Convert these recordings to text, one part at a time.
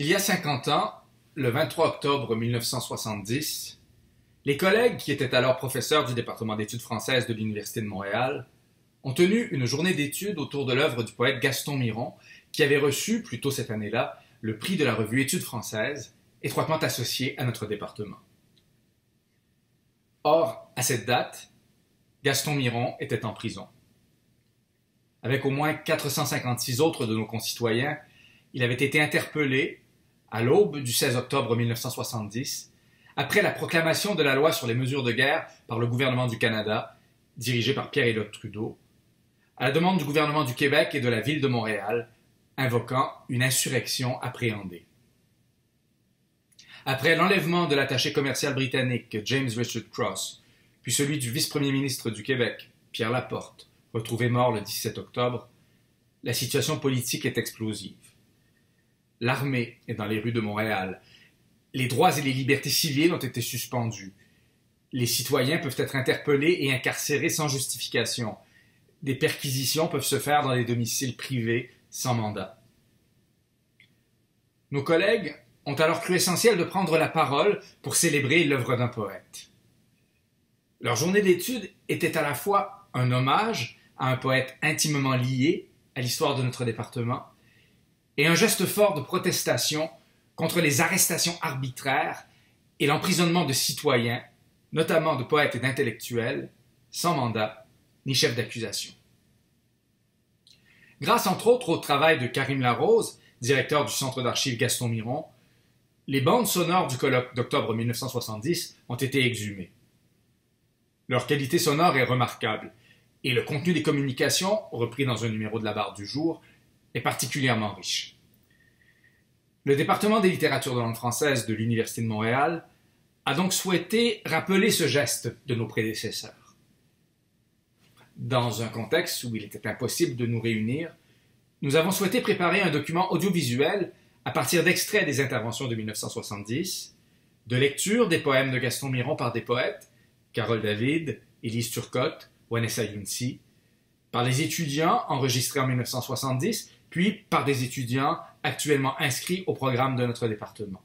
Il y a 50 ans, le 23 octobre 1970, les collègues qui étaient alors professeurs du département d'études françaises de l'Université de Montréal ont tenu une journée d'études autour de l'œuvre du poète Gaston Miron, qui avait reçu, plus tôt cette année-là, le prix de la revue Études françaises, étroitement associé à notre département. Or, à cette date, Gaston Miron était en prison. Avec au moins 456 autres de nos concitoyens, il avait été interpellé à l'aube du 16 octobre 1970, après la proclamation de la loi sur les mesures de guerre par le gouvernement du Canada, dirigé par Pierre-Éliott Trudeau, à la demande du gouvernement du Québec et de la ville de Montréal, invoquant une insurrection appréhendée. Après l'enlèvement de l'attaché commercial britannique James Richard Cross, puis celui du vice-premier ministre du Québec, Pierre Laporte, retrouvé mort le 17 octobre, la situation politique est explosive. L'armée est dans les rues de Montréal. Les droits et les libertés civiles ont été suspendus. Les citoyens peuvent être interpellés et incarcérés sans justification. Des perquisitions peuvent se faire dans des domiciles privés sans mandat. Nos collègues ont alors cru essentiel de prendre la parole pour célébrer l'œuvre d'un poète. Leur journée d'études était à la fois un hommage à un poète intimement lié à l'histoire de notre département et un geste fort de protestation contre les arrestations arbitraires et l'emprisonnement de citoyens, notamment de poètes et d'intellectuels, sans mandat ni chef d'accusation. Grâce entre autres au travail de Karim Larose, directeur du Centre d'archives Gaston Miron, les bandes sonores du colloque d'octobre 1970 ont été exhumées. Leur qualité sonore est remarquable et le contenu des communications, repris dans un numéro de la Barre du Jour, est particulièrement riche. Le département des littératures de langue française de l'Université de Montréal a donc souhaité rappeler ce geste de nos prédécesseurs. Dans un contexte où il était impossible de nous réunir, nous avons souhaité préparer un document audiovisuel à partir d'extraits des interventions de 1970, de lectures des poèmes de Gaston Miron par des poètes, Carole David, Élise Turcotte, Wanessa Younsi, par les étudiants enregistrés en 1970, puis par des étudiants actuellement inscrits au programme de notre département.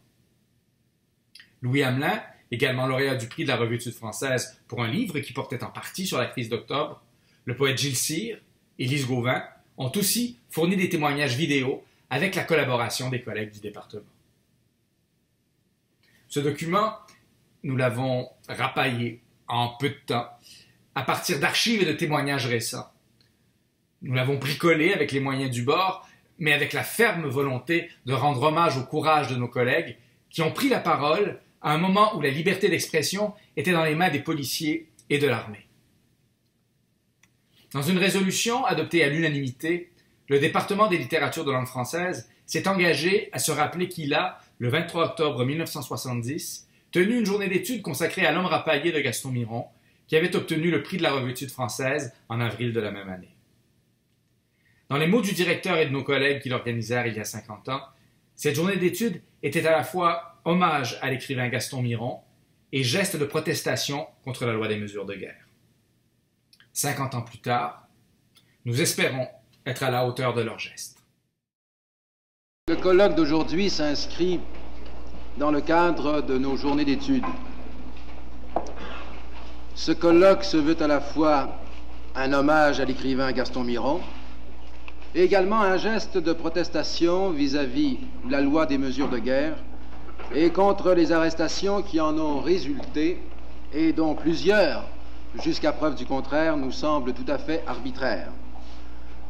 Louis Hamelin, également lauréat du prix de la revue Études françaises pour un livre qui portait en partie sur la crise d'octobre, le poète Gilles Cyr, Élise Gauvin, ont aussi fourni des témoignages vidéo avec la collaboration des collègues du département. Ce document, nous l'avons rapaillé en peu de temps, à partir d'archives et de témoignages récents. Nous l'avons bricolé avec les moyens du bord, mais avec la ferme volonté de rendre hommage au courage de nos collègues qui ont pris la parole à un moment où la liberté d'expression était dans les mains des policiers et de l'armée. Dans une résolution adoptée à l'unanimité, le département des littératures de langue française s'est engagé à se rappeler qu'il a, le 23 octobre 1970, tenu une journée d'études consacrée à l'homme rapaillé de Gaston Miron, qui avait obtenu le prix de la revue Études françaises en avril de la même année. Dans les mots du directeur et de nos collègues qui l'organisèrent il y a 50 ans, cette journée d'études était à la fois hommage à l'écrivain Gaston Miron et geste de protestation contre la loi des mesures de guerre. 50 ans plus tard, nous espérons être à la hauteur de leur geste. Le colloque d'aujourd'hui s'inscrit dans le cadre de nos journées d'études. Ce colloque se veut à la fois un hommage à l'écrivain Gaston Miron et également un geste de protestation vis-à-vis de la loi des mesures de guerre et contre les arrestations qui en ont résulté et dont plusieurs, jusqu'à preuve du contraire, nous semblent tout à fait arbitraires.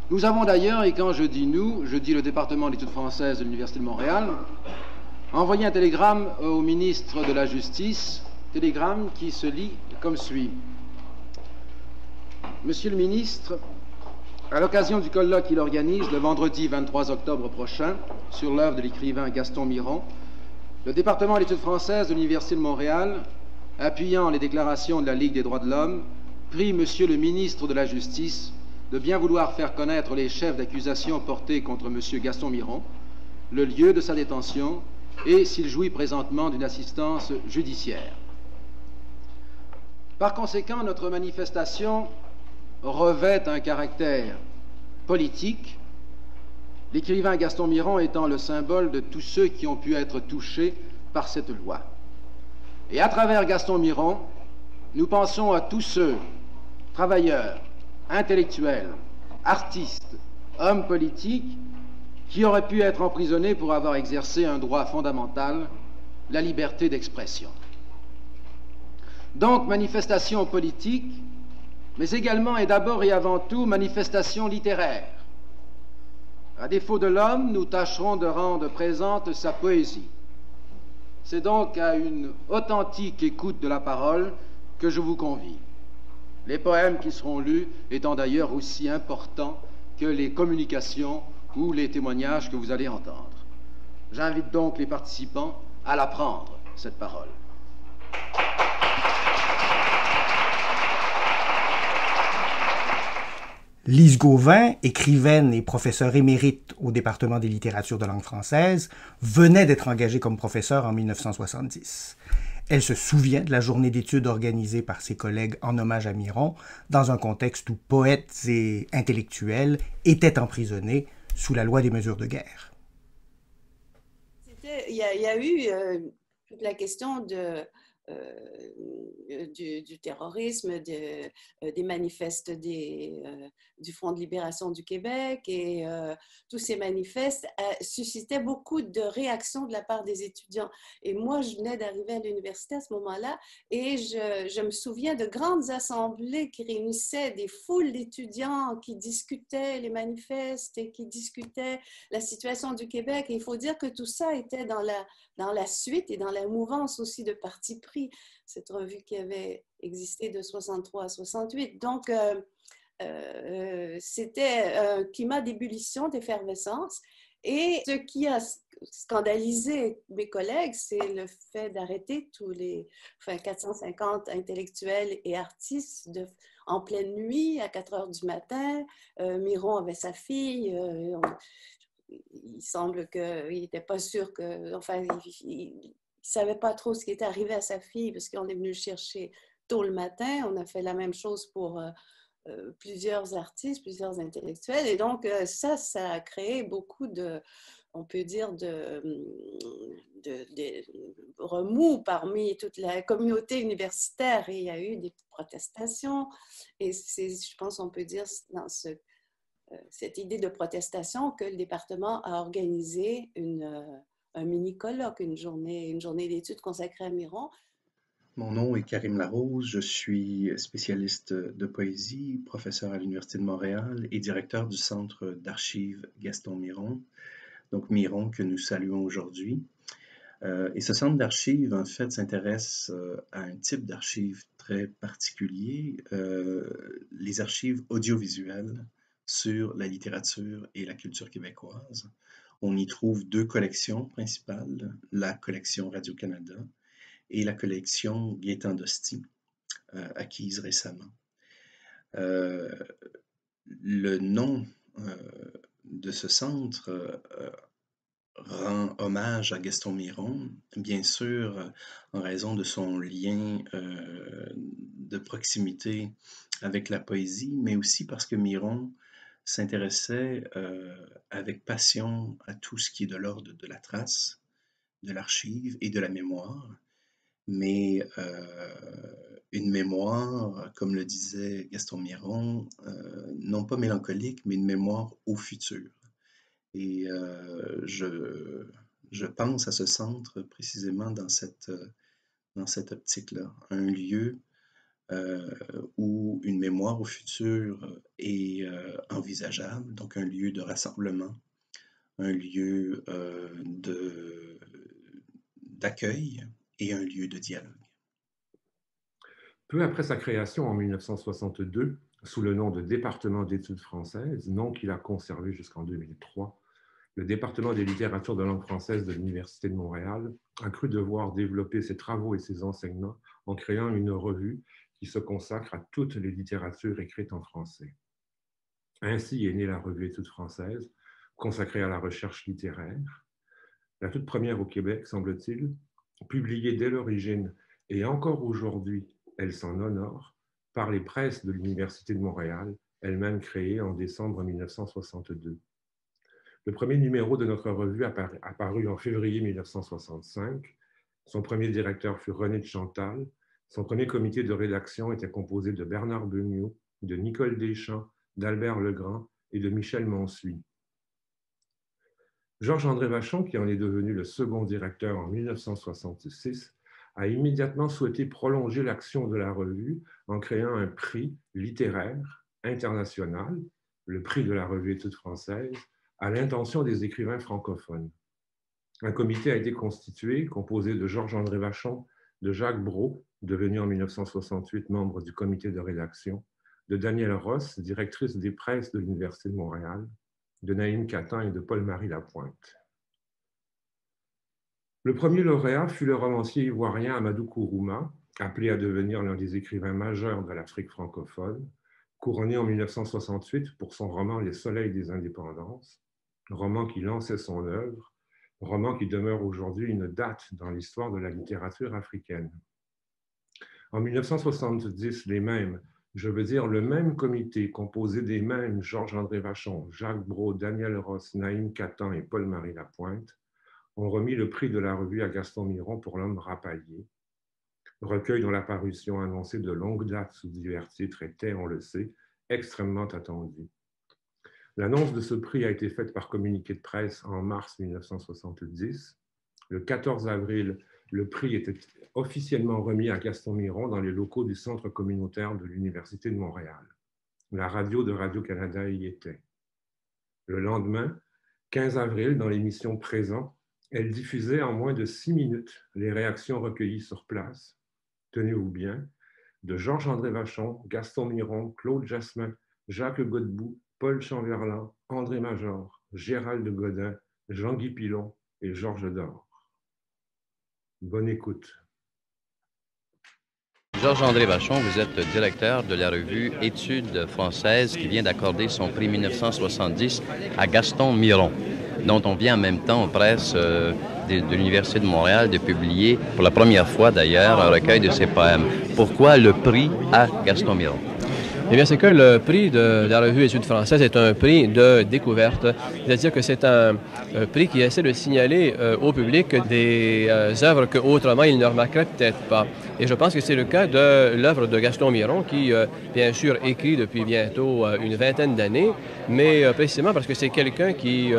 Nous avons d'ailleurs, et quand je dis nous, je dis le département d'études françaises de l'Université de Montréal, envoyé un télégramme au ministre de la Justice, télégramme qui se lit comme suit. Monsieur le ministre, à l'occasion du colloque qu'il organise le vendredi 23 octobre prochain sur l'œuvre de l'écrivain Gaston Miron, le département d'études françaises de l'Université de Montréal, appuyant les déclarations de la Ligue des droits de l'homme, prie Monsieur le ministre de la Justice de bien vouloir faire connaître les chefs d'accusation portés contre Monsieur Gaston Miron, le lieu de sa détention et s'il jouit présentement d'une assistance judiciaire. Par conséquent, notre manifestation revêt un caractère politique l'écrivain Gaston Miron étant le symbole de tous ceux qui ont pu être touchés par cette loi. Et à travers Gaston Miron, nous pensons à tous ceux, travailleurs, intellectuels, artistes, hommes politiques, qui auraient pu être emprisonnés pour avoir exercé un droit fondamental, la liberté d'expression. Donc, manifestation politique, mais également et d'abord et avant tout, manifestation littéraire. À défaut de l'homme, nous tâcherons de rendre présente sa poésie. C'est donc à une authentique écoute de la parole que je vous convie. Les poèmes qui seront lus étant d'ailleurs aussi importants que les communications ou les témoignages que vous allez entendre. J'invite donc les participants à la prendre, cette parole. Lise Gauvin, écrivaine et professeure émérite au département des littératures de langue française, venait d'être engagée comme professeure en 1970. Elle se souvient de la journée d'études organisée par ses collègues en hommage à Miron, dans un contexte où poètes et intellectuels étaient emprisonnés sous la loi des mesures de guerre. Il y a eu toute la question du terrorisme, des manifestes du Front de libération du Québec, et tous ces manifestes suscitaient beaucoup de réactions de la part des étudiants. Et moi, je venais d'arriver à l'université à ce moment-là, et je me souviens de grandes assemblées qui réunissaient des foules d'étudiants qui discutaient les manifestes et qui discutaient la situation du Québec. Et il faut dire que tout ça était dans la suite et dans la mouvance aussi de Parti pris, cette revue qui avait existé de 63 à 68. Donc, c'était un climat d'ébullition, d'effervescence. Et ce qui a scandalisé mes collègues, c'est le fait d'arrêter tous les 450 intellectuels et artistes en pleine nuit, à 4 heures du matin. Miron avait sa fille. Il semble qu'il n'était pas sûr que... Enfin, il ne savait pas trop ce qui était arrivé à sa fille parce qu'on est venu le chercher tôt le matin. On a fait la même chose pour plusieurs artistes, plusieurs intellectuels. Et donc, ça a créé beaucoup de, on peut dire, de remous parmi toute la communauté universitaire. Et il y a eu des protestations. Et je pense qu'on peut dire dans cette idée de protestation que le département a organisé un mini-colloque, une journée d'études consacrée à Miron. Mon nom est Karim Larose, je suis spécialiste de poésie, professeur à l'Université de Montréal et directeur du Centre d'archives Gaston Miron, donc Miron que nous saluons aujourd'hui. Et ce centre d'archives, en fait, s'intéresse à un type d'archives très particulier, les archives audiovisuelles sur la littérature et la culture québécoise. On y trouve deux collections principales, la collection Radio-Canada et la collection Gaétan d'Hostie, acquise récemment. Le nom de ce centre rend hommage à Gaston Miron, bien sûr en raison de son lien de proximité avec la poésie, mais aussi parce que Miron s'intéressait avec passion à tout ce qui est de l'ordre de la trace, de l'archive et de la mémoire. Mais une mémoire, comme le disait Gaston Miron, non pas mélancolique, mais une mémoire au futur. Et je pense à ce centre précisément dans cette optique-là, un lieu où une mémoire au futur est envisageable, donc un lieu de rassemblement, un lieu d'accueil et un lieu de dialogue. Peu après sa création en 1962, sous le nom de Département d'études françaises, nom qu'il a conservé jusqu'en 2003, le département des littératures de langue française de l'Université de Montréal a cru devoir développer ses travaux et ses enseignements en créant une revue qui se consacre à toutes les littératures écrites en français. Ainsi est née la revue Études françaises, consacrée à la recherche littéraire, la toute première au Québec, semble-t-il, publiée dès l'origine et encore aujourd'hui, elle s'en honore, par les presses de l'Université de Montréal, elle-même créée en décembre 1962. Le premier numéro de notre revue apparu en février 1965. Son premier directeur fut René de Chantal. Son premier comité de rédaction était composé de Bernard Beugnot, de Nicole Deschamps, d'Albert Legrand et de Michel Mansuy. Georges-André Vachon, qui en est devenu le second directeur en 1966, a immédiatement souhaité prolonger l'action de la revue en créant un prix littéraire international, le prix de la revue Études françaises, à l'intention des écrivains francophones. Un comité a été constitué, composé de Georges-André Vachon, de Jacques Brault, devenu en 1968 membre du comité de rédaction, de Danielle Ross, directrice des presses de l'Université de Montréal, de Naïm Catan et de Paul-Marie Lapointe. Le premier lauréat fut le romancier ivoirien Amadou Kourouma, appelé à devenir l'un des écrivains majeurs de l'Afrique francophone, couronné en 1968 pour son roman Les Soleils des Indépendances, roman qui lançait son œuvre, roman qui demeure aujourd'hui une date dans l'histoire de la littérature africaine. En 1970, les mêmes, je veux dire le même comité composé des mêmes Georges-André Vachon, Jacques Brault, Danielle Ross, Naïm Catan et Paul-Marie Lapointe, ont remis le prix de la revue à Gaston Miron pour L'Homme rapaillé, recueil dont la parution annoncée de longue date sous divers titres était, on le sait, extrêmement attendue. L'annonce de ce prix a été faite par communiqué de presse en mars 1970. Le 14 avril, le prix était officiellement remis à Gaston Miron dans les locaux du Centre communautaire de l'Université de Montréal. La radio de Radio-Canada y était. Le lendemain, 15 avril, dans l'émission Présent, elle diffusait en moins de 6 minutes les réactions recueillies sur place, tenez-vous bien, de Georges-André Vachon, Gaston Miron, Claude Jasmin, Jacques Godbout, Paul Chamberlain, André Major, Gérald Godin, Jean-Guy Pilon et Georges Dor. Bonne écoute. Georges-André Vachon, vous êtes directeur de la revue Études françaises qui vient d'accorder son prix 1970 à Gaston Miron, dont on vient en même temps aux presses de l'Université de Montréal de publier, pour la première fois d'ailleurs, un recueil de ses poèmes. Pourquoi le prix à Gaston Miron? Eh bien, c'est que le prix de la revue Études françaises est un prix de découverte, c'est-à-dire que c'est un prix qui essaie de signaler au public des œuvres qu'autrement il ne remarquerait peut-être pas. Et je pense que c'est le cas de l'œuvre de Gaston Miron, qui, bien sûr, écrit depuis bientôt une vingtaine d'années, mais précisément parce que c'est quelqu'un qui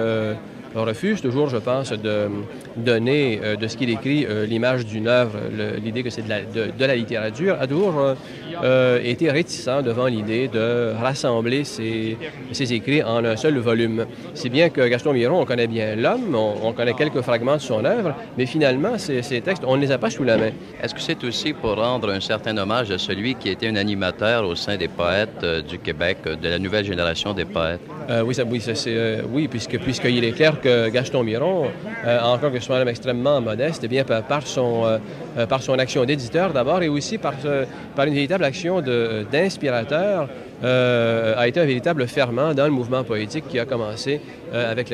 refuse toujours, je pense, de donner de ce qu'il écrit l'image d'une œuvre, l'idée que c'est de la littérature, a toujours été réticent devant l'idée de rassembler ses écrits en un seul volume. Si bien que Gaston Miron, on connaît bien l'homme, on connaît quelques fragments de son œuvre, mais finalement, ces textes, on ne les a pas sous la main. Est-ce que c'est aussi pour rendre un certain hommage à celui qui était un animateur au sein des poètes du Québec, de la nouvelle génération des poètes? Oui, puisqu'il est clair que Gaston Miron, encore que ce soit un homme extrêmement modeste, eh bien, par son action d'éditeur d'abord et aussi par une véritable action d'inspirateur, a été un véritable ferment dans le mouvement poétique qui a commencé avec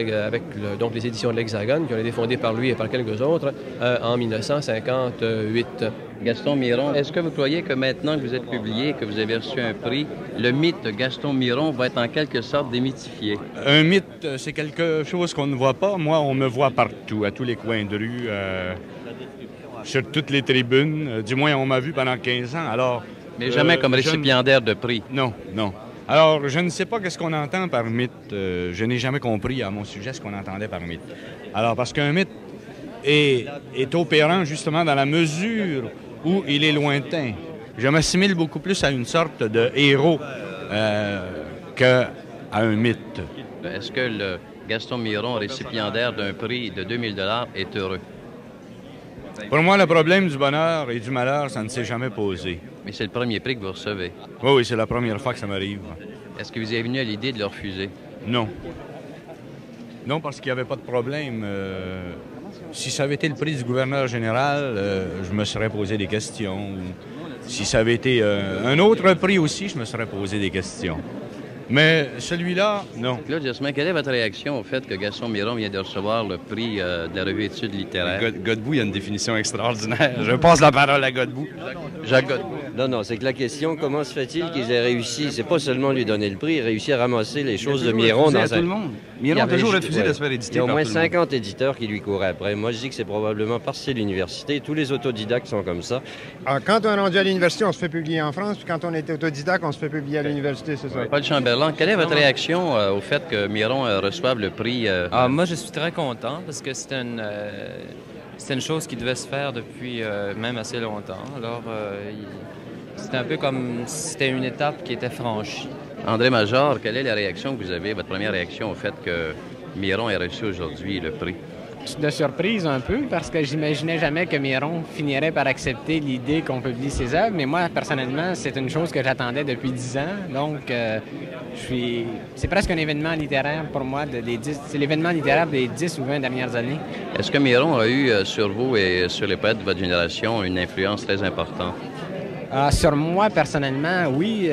donc les éditions de l'Hexagone, qui ont été fondées par lui et par quelques autres en 1958. Gaston Miron, est-ce que vous croyez que maintenant que vous êtes publié, que vous avez reçu un prix, le mythe de Gaston Miron va être en quelque sorte démythifié? Un mythe, c'est quelque chose qu'on ne voit pas. Moi, on me voit partout, à tous les coins de rue, sur toutes les tribunes. Du moins, on m'a vu pendant 15 ans, alors... Mais jamais comme récipiendaire de prix? Non, non. Alors, je ne sais pas qu'est-ce qu'on entend par mythe. Je n'ai jamais compris à mon sujet ce qu'on entendait par mythe. Alors, parce qu'un mythe est opérant justement dans la mesure où il est lointain. Je m'assimile beaucoup plus à une sorte de héros qu'à un mythe. Est-ce que le Gaston Miron, récipiendaire d'un prix de 2000 $ est heureux? Pour moi, le problème du bonheur et du malheur, ça ne s'est jamais posé. Mais c'est le premier prix que vous recevez. Oui, c'est la première fois que ça m'arrive. Est-ce que vous êtes venu à l'idée de le refuser? Non. Non, parce qu'il n'y avait pas de problème. Si ça avait été le prix du gouverneur général, je me serais posé des questions. Si ça avait été un autre prix aussi, je me serais posé des questions. Mais celui-là, non. Claude Jasmin, quelle est votre réaction au fait que Gaston Miron vient de recevoir le prix de la revue Études littéraires? Godbout, il y a une définition extraordinaire. Je passe la parole à Godbout. Jacques Godbout. Non, c'est que la question, comment se fait-il qu'ils aient réussi, c'est pas seulement lui donner le prix, il réussit à ramasser les choses de Miron dans tout le monde. Miron a toujours refusé de se faire éditer. Il y a au moins 50 éditeurs qui lui couraient après. Moi, je dis que c'est probablement parce que c'est l'université. Tous les autodidactes sont comme ça. Alors, quand on est rendu à l'université, on se fait publier en France, puis quand on est autodidacte, on se fait publier à l'université, c'est ça. Paul Chamberlain, quelle est votre réaction au fait que Miron reçoive le prix? Moi, je suis très content parce que c'est une chose qui devait se faire depuis même assez longtemps. Alors, c'était un peu comme si c'était une étape qui était franchie. André Major, quelle est la réaction que vous avez, votre première réaction au fait que Miron ait reçu aujourd'hui le prix? De surprise un peu, parce que j'imaginais jamais que Miron finirait par accepter l'idée qu'on publie ses œuvres, mais moi, personnellement, c'est une chose que j'attendais depuis 10 ans, donc c'est presque un événement littéraire pour moi, c'est l'événement littéraire des 10 ou 20 dernières années. Est-ce que Miron a eu sur vous et sur les poètes de votre génération une influence très importante? Sur moi, personnellement, oui,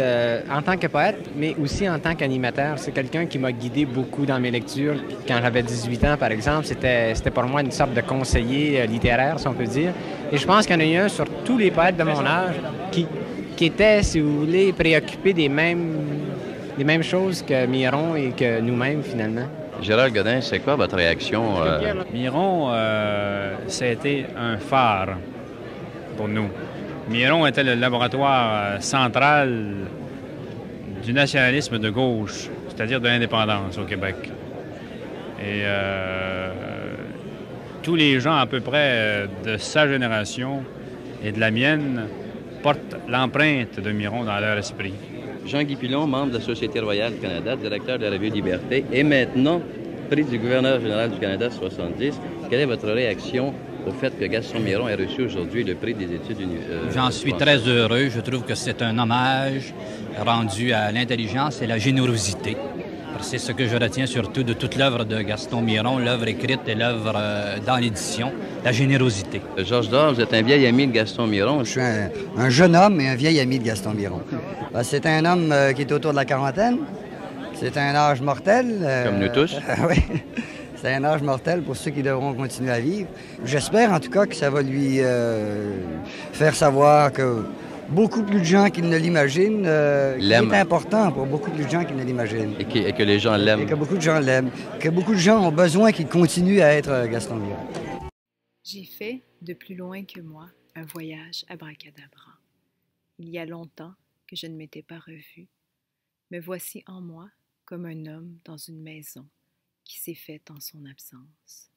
en tant que poète, mais aussi en tant qu'animateur. C'est quelqu'un qui m'a guidé beaucoup dans mes lectures. Quand j'avais 18 ans, par exemple, c'était pour moi une sorte de conseiller littéraire, si on peut dire. Et je pense qu'il y en a eu un sur tous les poètes de mon âge qui était, si vous voulez, préoccupé des mêmes choses que Miron et que nous-mêmes, finalement. Gérald Godin, c'est quoi votre réaction? Miron, ça a été un phare pour nous. Miron était le laboratoire central du nationalisme de gauche, c'est-à-dire de l'indépendance au Québec. Et tous les gens à peu près de sa génération et de la mienne portent l'empreinte de Miron dans leur esprit. Jean-Guy Pilon, membre de la Société royale du Canada, directeur de la revue Liberté, et maintenant prix du gouverneur général du Canada 70. Quelle est votre réaction au fait que Gaston Miron ait reçu aujourd'hui le prix des études universitaires? J'en suis très heureux. Je trouve que c'est un hommage rendu à l'intelligence et la générosité. C'est ce que je retiens surtout de toute l'œuvre de Gaston Miron, l'œuvre écrite et l'œuvre dans l'édition, la générosité. Georges Dor, vous êtes un vieil ami de Gaston Miron. Je suis un jeune homme et un vieil ami de Gaston Miron. C'est un homme qui est autour de la quarantaine. C'est un âge mortel. Comme nous tous. Oui. C'est un âge mortel pour ceux qui devront continuer à vivre. J'espère en tout cas que ça va lui faire savoir que beaucoup plus de gens qu'il ne l'imaginent, il est important pour beaucoup plus de gens qu'il ne l'imaginent. Et que les gens l'aiment. Et que beaucoup de gens l'aiment. Que beaucoup de gens ont besoin qu'il continue à être Gaston Miron. J'ai fait, de plus loin que moi, un voyage abracadabra. Il y a longtemps que je ne m'étais pas revue. Me voici en moi comme un homme dans une maison qui s'est faite en son absence.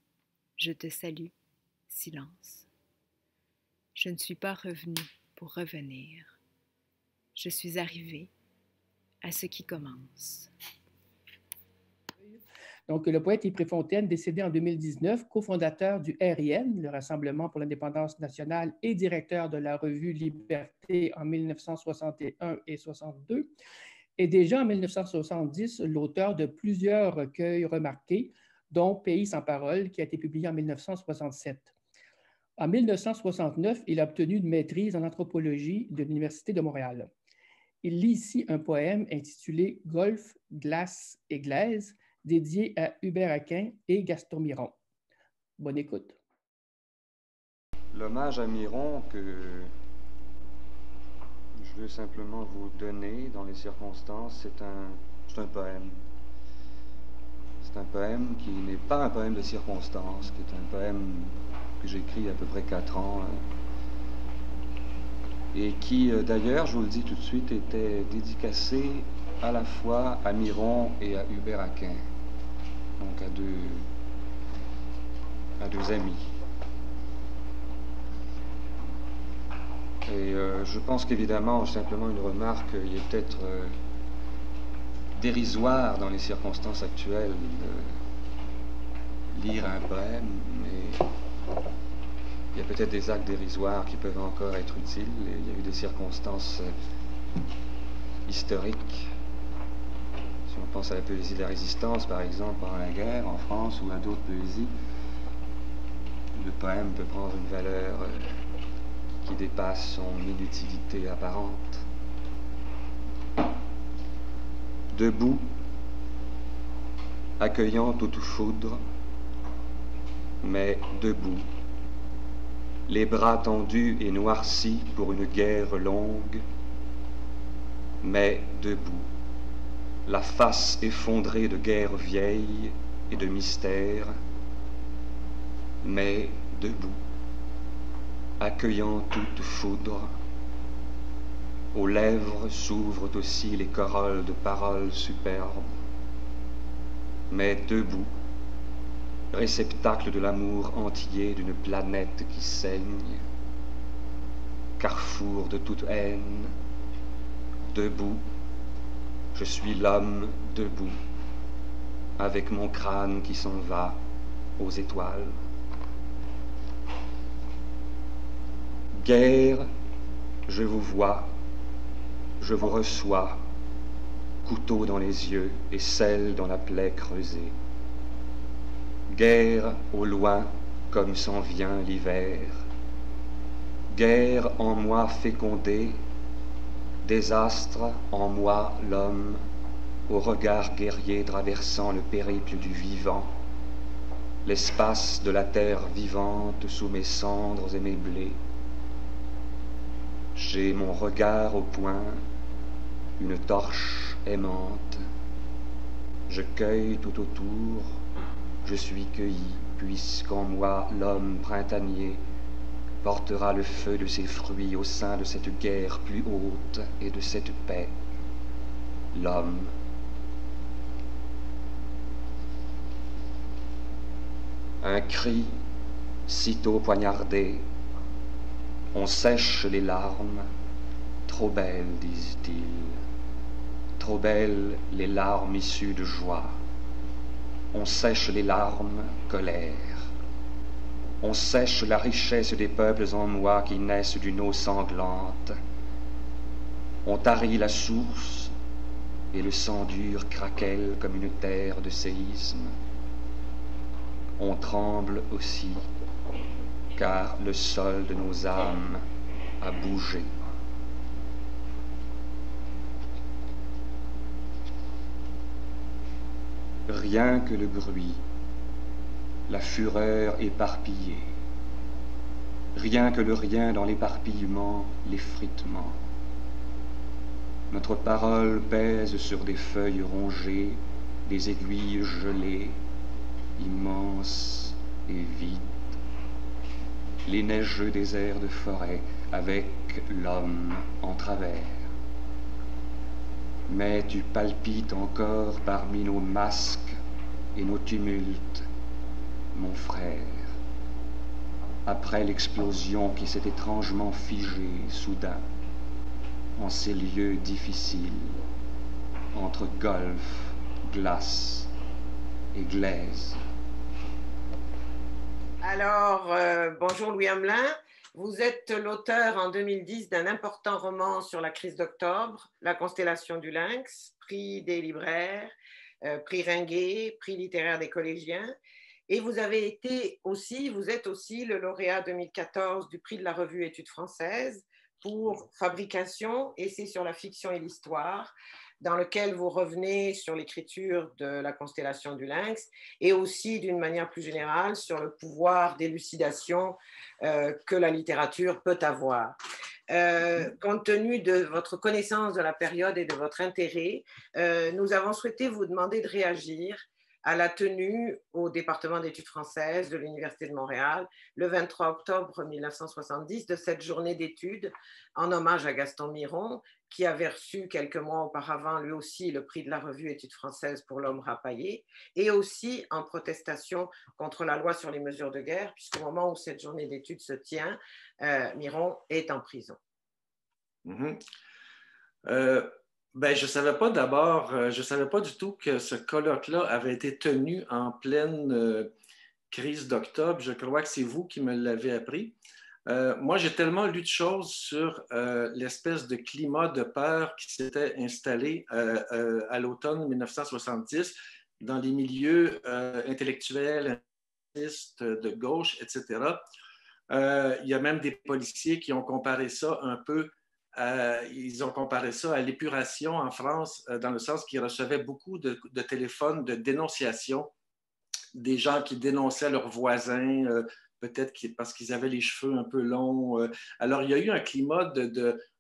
Je te salue, silence. Je ne suis pas revenu pour revenir. Je suis arrivé à ce qui commence. Donc, le poète Yves Préfontaine, décédé en 2019, cofondateur du RIN, le Rassemblement pour l'indépendance nationale, et directeur de la revue Liberté en 1961 et 62, est déjà en 1970 l'auteur de plusieurs recueils remarqués, dont Pays sans parole, qui a été publié en 1967. En 1969, il a obtenu une maîtrise en anthropologie de l'Université de Montréal. Il lit ici un poème intitulé « Golfe, glace et glaise », dédié à Hubert Aquin et Gaston Miron. Bonne écoute. L'hommage à Miron que je veux simplement vous donner dans les circonstances, c'est un poème. C'est un poème qui n'est pas un poème de circonstances, qui est un poème que j'ai écrit il y a à peu près 4 ans, et qui, d'ailleurs, je vous le dis tout de suite, était dédicacé à la fois à Miron et à Hubert Aquin, donc à deux amis. Et je pense qu'évidemment, simplement une remarque, il est peut-être dérisoire dans les circonstances actuelles de lire un poème, mais il y a peut-être des actes dérisoires qui peuvent encore être utiles. Et il y a eu des circonstances historiques. Si on pense à la poésie de la résistance, par exemple, pendant la guerre, en France, ou à d'autres poésies, le poème peut prendre une valeur qui dépasse son inutilité apparente. Debout, accueillant au tout foudre, mais debout, les bras tendus et noircis pour une guerre longue, mais debout, la face effondrée de guerre vieille et de mystère, mais debout, accueillant toute foudre. Aux lèvres s'ouvrent aussi les corolles de paroles superbes, mais debout, réceptacle de l'amour entier d'une planète qui saigne, carrefour de toute haine, debout, je suis l'homme debout, avec mon crâne qui s'en va aux étoiles. Guerre, je vous vois, je vous reçois, couteau dans les yeux et sel dans la plaie creusée. Guerre au loin comme s'en vient l'hiver. Guerre en moi fécondé, désastre en moi l'homme, au regard guerrier traversant le périple du vivant, l'espace de la terre vivante sous mes cendres et mes blés. J'ai mon regard au poing, une torche aimante. Je cueille tout autour, je suis cueilli, puisqu'en moi l'homme printanier portera le feu de ses fruits au sein de cette guerre plus haute et de cette paix. L'homme. Un cri, sitôt poignardé, on sèche les larmes, trop belles, disent-ils, trop belles les larmes issues de joie. On sèche les larmes, colère. On sèche la richesse des peuples en moi qui naissent d'une eau sanglante. On tarit la source, et le sang dur craquelle comme une terre de séisme. On tremble aussi, car le sol de nos âmes a bougé. Rien que le bruit, la fureur éparpillée, rien que le rien dans l'éparpillement, l'effritement. Notre parole pèse sur des feuilles rongées, des aiguilles gelées, immenses et vides. Les neigeux déserts de forêt avec l'homme en travers. Mais tu palpites encore parmi nos masques et nos tumultes, mon frère. Après l'explosion qui s'est étrangement figée soudain, en ces lieux difficiles, entre golfe, glace et glaise. Alors, bonjour Louis Hamelin. Vous êtes l'auteur en 2010 d'un important roman sur la crise d'octobre, La constellation du lynx, prix des libraires, prix Ringuet, prix littéraire des collégiens. Et vous êtes aussi le lauréat 2014 du prix de la revue Études françaises pour Fabrication, essai sur la fiction et l'histoire, dans lequel vous revenez sur l'écriture de La constellation du lynx et aussi, d'une manière plus générale, sur le pouvoir d'élucidation que la littérature peut avoir. Compte tenu de votre connaissance de la période et de votre intérêt, nous avons souhaité vous demander de réagir à la tenue au département d'études françaises de l'Université de Montréal le 23 octobre 1970 de cette journée d'études en hommage à Gaston Miron, qui avait reçu quelques mois auparavant lui aussi le prix de la revue Études françaises pour l'homme rapaillé, et aussi en protestation contre la loi sur les mesures de guerre, puisqu'au moment où cette journée d'études se tient, Miron est en prison. Je ne savais pas d'abord, je ne savais pas du tout que ce colloque-là avait été tenu en pleine crise d'octobre. Je crois que c'est vous qui me l'avez appris. Moi, j'ai tellement lu de choses sur l'espèce de climat de peur qui s'était installé à l'automne 1970 dans les milieux intellectuels, de gauche, etc. Il y a même des policiers qui ont comparé ça un peu. Ils ont comparé ça à l'épuration en France, dans le sens qu'ils recevaient beaucoup de téléphones de dénonciation, des gens qui dénonçaient leurs voisins peut-être parce qu'ils avaient les cheveux un peu longs. Alors, il y a eu un climat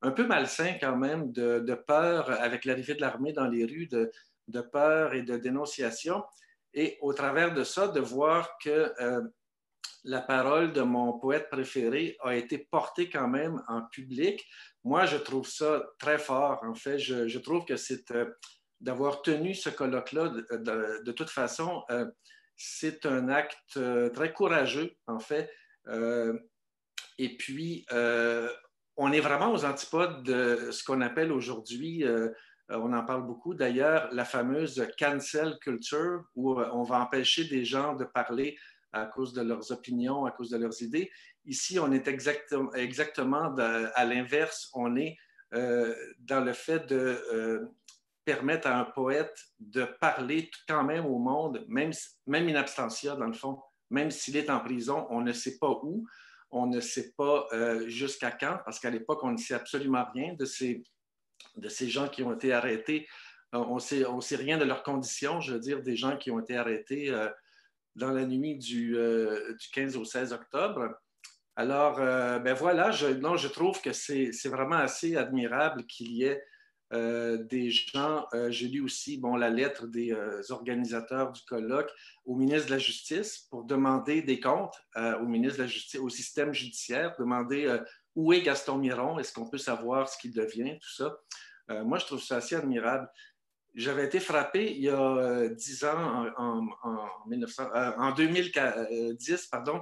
un peu malsain quand même, de peur avec l'arrivée de l'armée dans les rues, de peur et de dénonciation. Et au travers de ça, de voir que la parole de mon poète préféré a été portée quand même en public. Moi, je trouve ça très fort. En fait, je trouve que c'est d'avoir tenu ce colloque-là, de toute façon, c'est un acte très courageux, en fait. Et puis, on est vraiment aux antipodes de ce qu'on appelle aujourd'hui, on en parle beaucoup d'ailleurs, la fameuse cancel culture, où on va empêcher des gens de parler à cause de leurs opinions, à cause de leurs idées. Ici, on est exactement à l'inverse. On est dans le fait de permettre à un poète de parler quand même au monde, même in absentia, dans le fond. Même s'il est en prison, on ne sait pas où, on ne sait pas jusqu'à quand, parce qu'à l'époque, on ne sait absolument rien de ces gens qui ont été arrêtés. On ne sait rien de leurs conditions, je veux dire, des gens qui ont été arrêtés dans la nuit du 15 au 16 octobre. Alors, ben voilà, je trouve que c'est vraiment assez admirable qu'il y ait des gens, j'ai lu aussi la lettre des organisateurs du colloque au ministre de la Justice pour demander des comptes au ministre de la Justice, au système judiciaire, demander où est Gaston Miron, est-ce qu'on peut savoir ce qu'il devient, tout ça. Moi, je trouve ça assez admirable. J'avais été frappé il y a 10 ans, en 2010, pardon,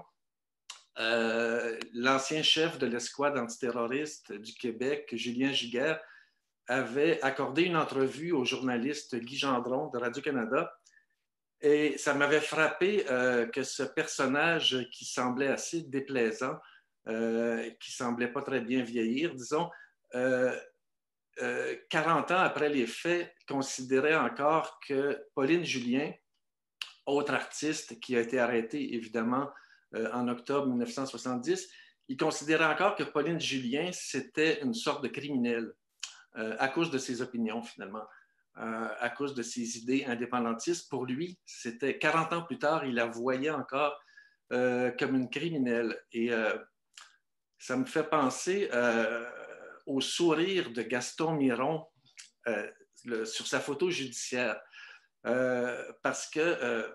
l'ancien chef de l'escouade antiterroriste du Québec, Julien Giguère, avait accordé une entrevue au journaliste Guy Gendron de Radio-Canada. Et ça m'avait frappé que ce personnage qui semblait assez déplaisant, qui semblait pas très bien vieillir, disons, 40 ans après les faits, considérait encore que Pauline Julien, autre artiste qui a été arrêtée évidemment en octobre 1970, il considérait encore que Pauline Julien, c'était une sorte de criminelle à cause de ses opinions finalement, à cause de ses idées indépendantistes. Pour lui, c'était 40 ans plus tard, il la voyait encore comme une criminelle. Et ça me fait penser au sourire de Gaston Miron sur sa photo judiciaire. Parce que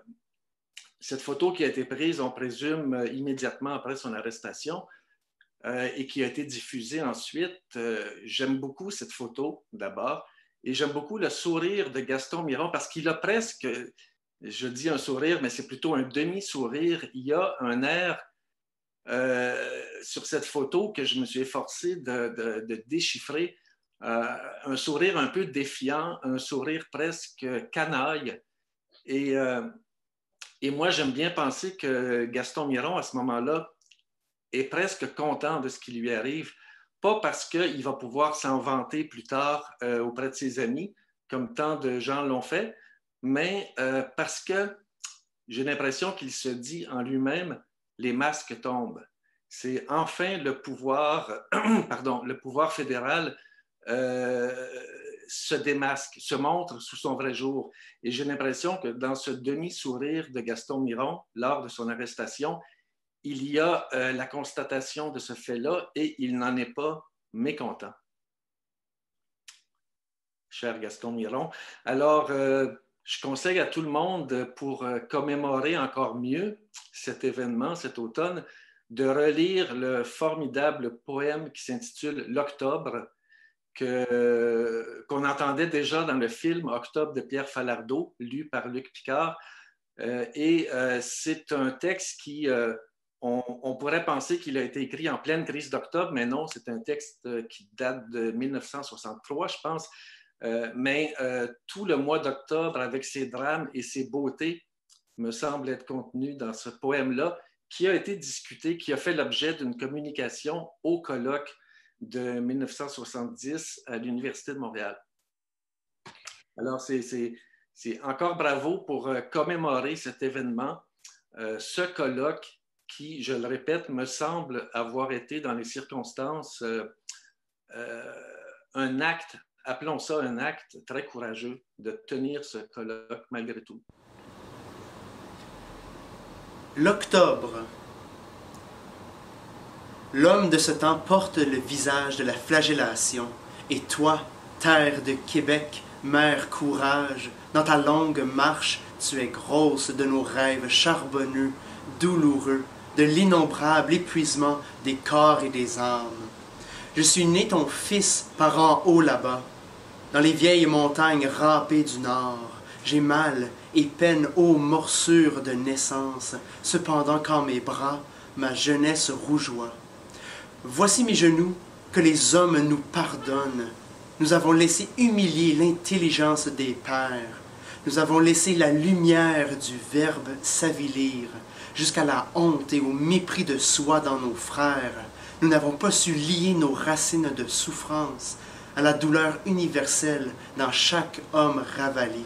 cette photo qui a été prise, on présume, immédiatement après son arrestation et qui a été diffusée ensuite, j'aime beaucoup cette photo d'abord et j'aime beaucoup le sourire de Gaston Miron parce qu'il a presque, je dis un sourire, mais c'est plutôt un demi-sourire. Il y a un air sur cette photo que je me suis efforcé de déchiffrer, un sourire un peu défiant, un sourire presque canaille. Et moi, j'aime bien penser que Gaston Miron, à ce moment-là, est presque content de ce qui lui arrive, pas parce qu'il va pouvoir s'en vanter plus tard auprès de ses amis, comme tant de gens l'ont fait, mais parce que j'ai l'impression qu'il se dit en lui-même, les masques tombent. C'est enfin le pouvoir, le pouvoir fédéral se démasque, se montre sous son vrai jour. Et j'ai l'impression que dans ce demi-sourire de Gaston Miron, lors de son arrestation, il y a la constatation de ce fait-là et il n'en est pas mécontent. Cher Gaston Miron. Alors, je conseille à tout le monde, pour commémorer encore mieux cet événement, cet automne, de relire le formidable poème qui s'intitule « L'Octobre », qu'on entendait déjà dans le film « Octobre » de Pierre Falardeau, lu par Luc Picard. C'est un texte qui, on pourrait penser qu'il a été écrit en pleine crise d'octobre, mais non, c'est un texte qui date de 1963, je pense. Mais tout le mois d'octobre, avec ses drames et ses beautés, me semble être contenu dans ce poème-là, qui a été discuté, qui a fait l'objet d'une communication au colloque de 1970 à l'Université de Montréal. Alors, c'est encore bravo pour commémorer cet événement, ce colloque qui, je le répète, me semble avoir été dans les circonstances un acte, appelons ça un acte très courageux de tenir ce colloque malgré tout. L'Octobre. L'homme de ce temps porte le visage de la flagellation, et toi, terre de Québec, mère courage, dans ta longue marche, tu es grosse de nos rêves charbonneux, douloureux, de l'innombrable épuisement des corps et des âmes. Je suis né ton fils par en haut là-bas, dans les vieilles montagnes râpées du nord. J'ai mal et peine aux morsures de naissance, cependant qu'en mes bras, ma jeunesse rougeoie. Voici mes genoux, que les hommes nous pardonnent. Nous avons laissé humilier l'intelligence des pères. Nous avons laissé la lumière du Verbe s'avilir, jusqu'à la honte et au mépris de soi dans nos frères. Nous n'avons pas su lier nos racines de souffrance à la douleur universelle dans chaque homme ravalé.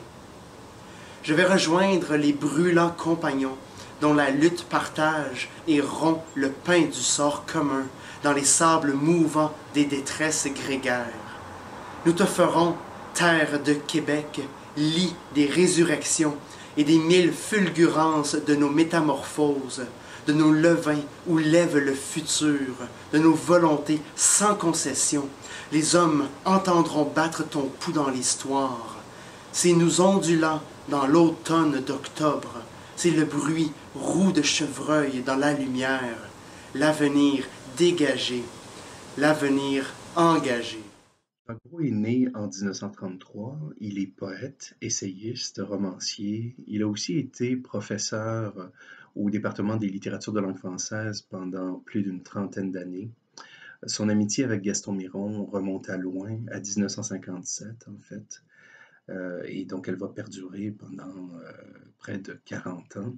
Je vais rejoindre les brûlants compagnons dont la lutte partage et rompt le pain du sort commun dans les sables mouvants des détresses grégaires. Nous te ferons, terre de Québec, lit des résurrections et des mille fulgurances de nos métamorphoses, de nos levains où lève le futur, de nos volontés sans concession. Les hommes entendront battre ton pouls dans l'histoire. C'est nous ondulants dans l'automne d'octobre. C'est le bruit roux de chevreuil dans la lumière. L'avenir dégagé, l'avenir engagé. Jacques Brault est né en 1933. Il est poète, essayiste, romancier. Il a aussi été professeur au département des littératures de langue française pendant plus d'une trentaine d'années. Son amitié avec Gaston Miron remonte à loin, à 1957 en fait. Et donc elle va perdurer pendant près de 40 ans.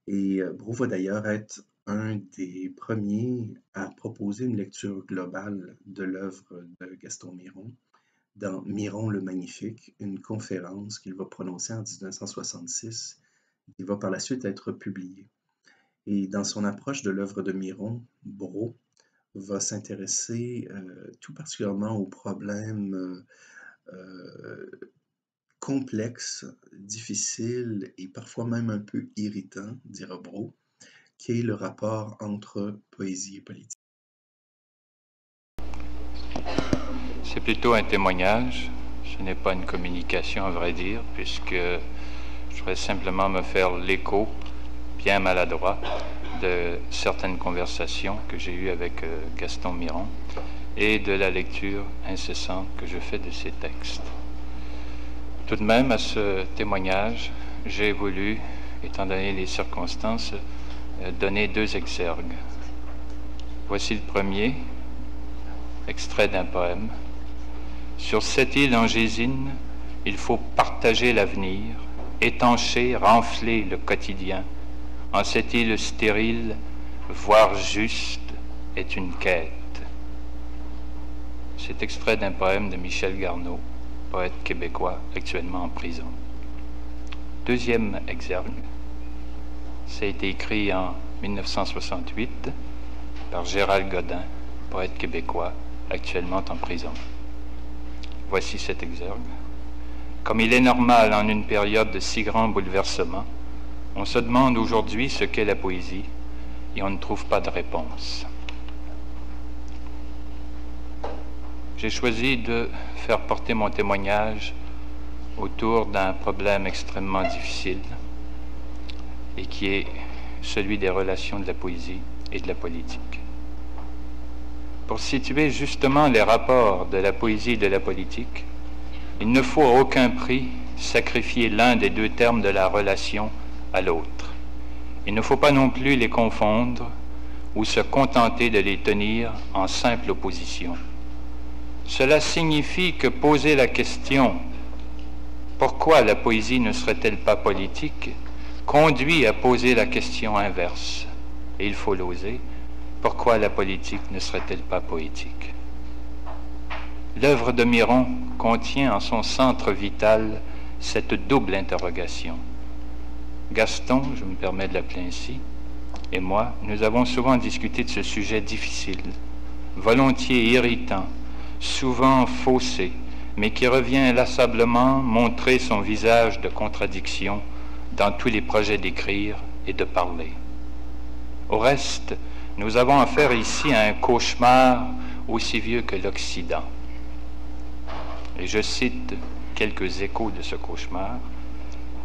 Et Brault va d'ailleurs être un des premiers à proposer une lecture globale de l'œuvre de Gaston Miron dans Miron le Magnifique, une conférence qu'il va prononcer en 1966 qui va par la suite être publiée. Et dans son approche de l'œuvre de Miron, Brault va s'intéresser tout particulièrement aux problèmes complexes, difficiles et parfois même un peu irritants, dira Brault, qui est le rapport entre poésie et politique. C'est plutôt un témoignage, ce n'est pas une communication à vrai dire, puisque je voudrais simplement me faire l'écho, bien maladroit, de certaines conversations que j'ai eues avec Gaston Miron et de la lecture incessante que je fais de ses textes. Tout de même, à ce témoignage, j'ai voulu, étant donné les circonstances, donner deux exergues. Voici le premier, extrait d'un poème. Sur cette île angésine, il faut partager l'avenir, étancher, renfler le quotidien. En cette île stérile, voir juste est une quête. C'est extrait d'un poème de Michel Garneau, poète québécois actuellement en prison. Deuxième exergue. Ça a été écrit en 1968 par Gérald Godin, poète québécois, actuellement en prison. Voici cet exergue. Comme il est normal en une période de si grand bouleversement, on se demande aujourd'hui ce qu'est la poésie et on ne trouve pas de réponse. J'ai choisi de faire porter mon témoignage autour d'un problème extrêmement difficile et qui est celui des relations de la poésie et de la politique. Pour situer justement les rapports de la poésie et de la politique, il ne faut à aucun prix sacrifier l'un des deux termes de la relation à l'autre. Il ne faut pas non plus les confondre ou se contenter de les tenir en simple opposition. Cela signifie que poser la question « Pourquoi la poésie ne serait-elle pas politique ?» conduit à poser la question inverse. Et il faut l'oser. Pourquoi la politique ne serait-elle pas poétique? L'œuvre de Miron contient en son centre vital cette double interrogation. Gaston, je me permets de l'appeler ainsi, et moi, nous avons souvent discuté de ce sujet difficile, volontiers irritant, souvent faussé, mais qui revient inlassablement montrer son visage de contradiction dans tous les projets d'écrire et de parler. Au reste, Nous avons affaire ici à un cauchemar aussi vieux que l'Occident. Et je cite quelques échos de ce cauchemar.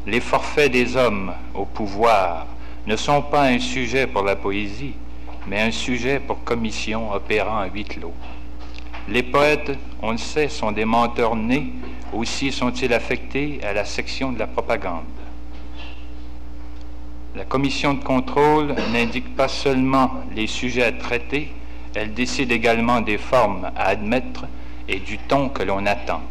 Les forfaits des hommes au pouvoir ne sont pas un sujet pour la poésie, mais un sujet pour commission opérant à huis clos. Les poètes, on le sait, sont des menteurs nés, aussi sont-ils affectés à la section de la propagande. La commission de contrôle n'indique pas seulement les sujets à traiter, elle décide également des formes à admettre et du ton que l'on attend.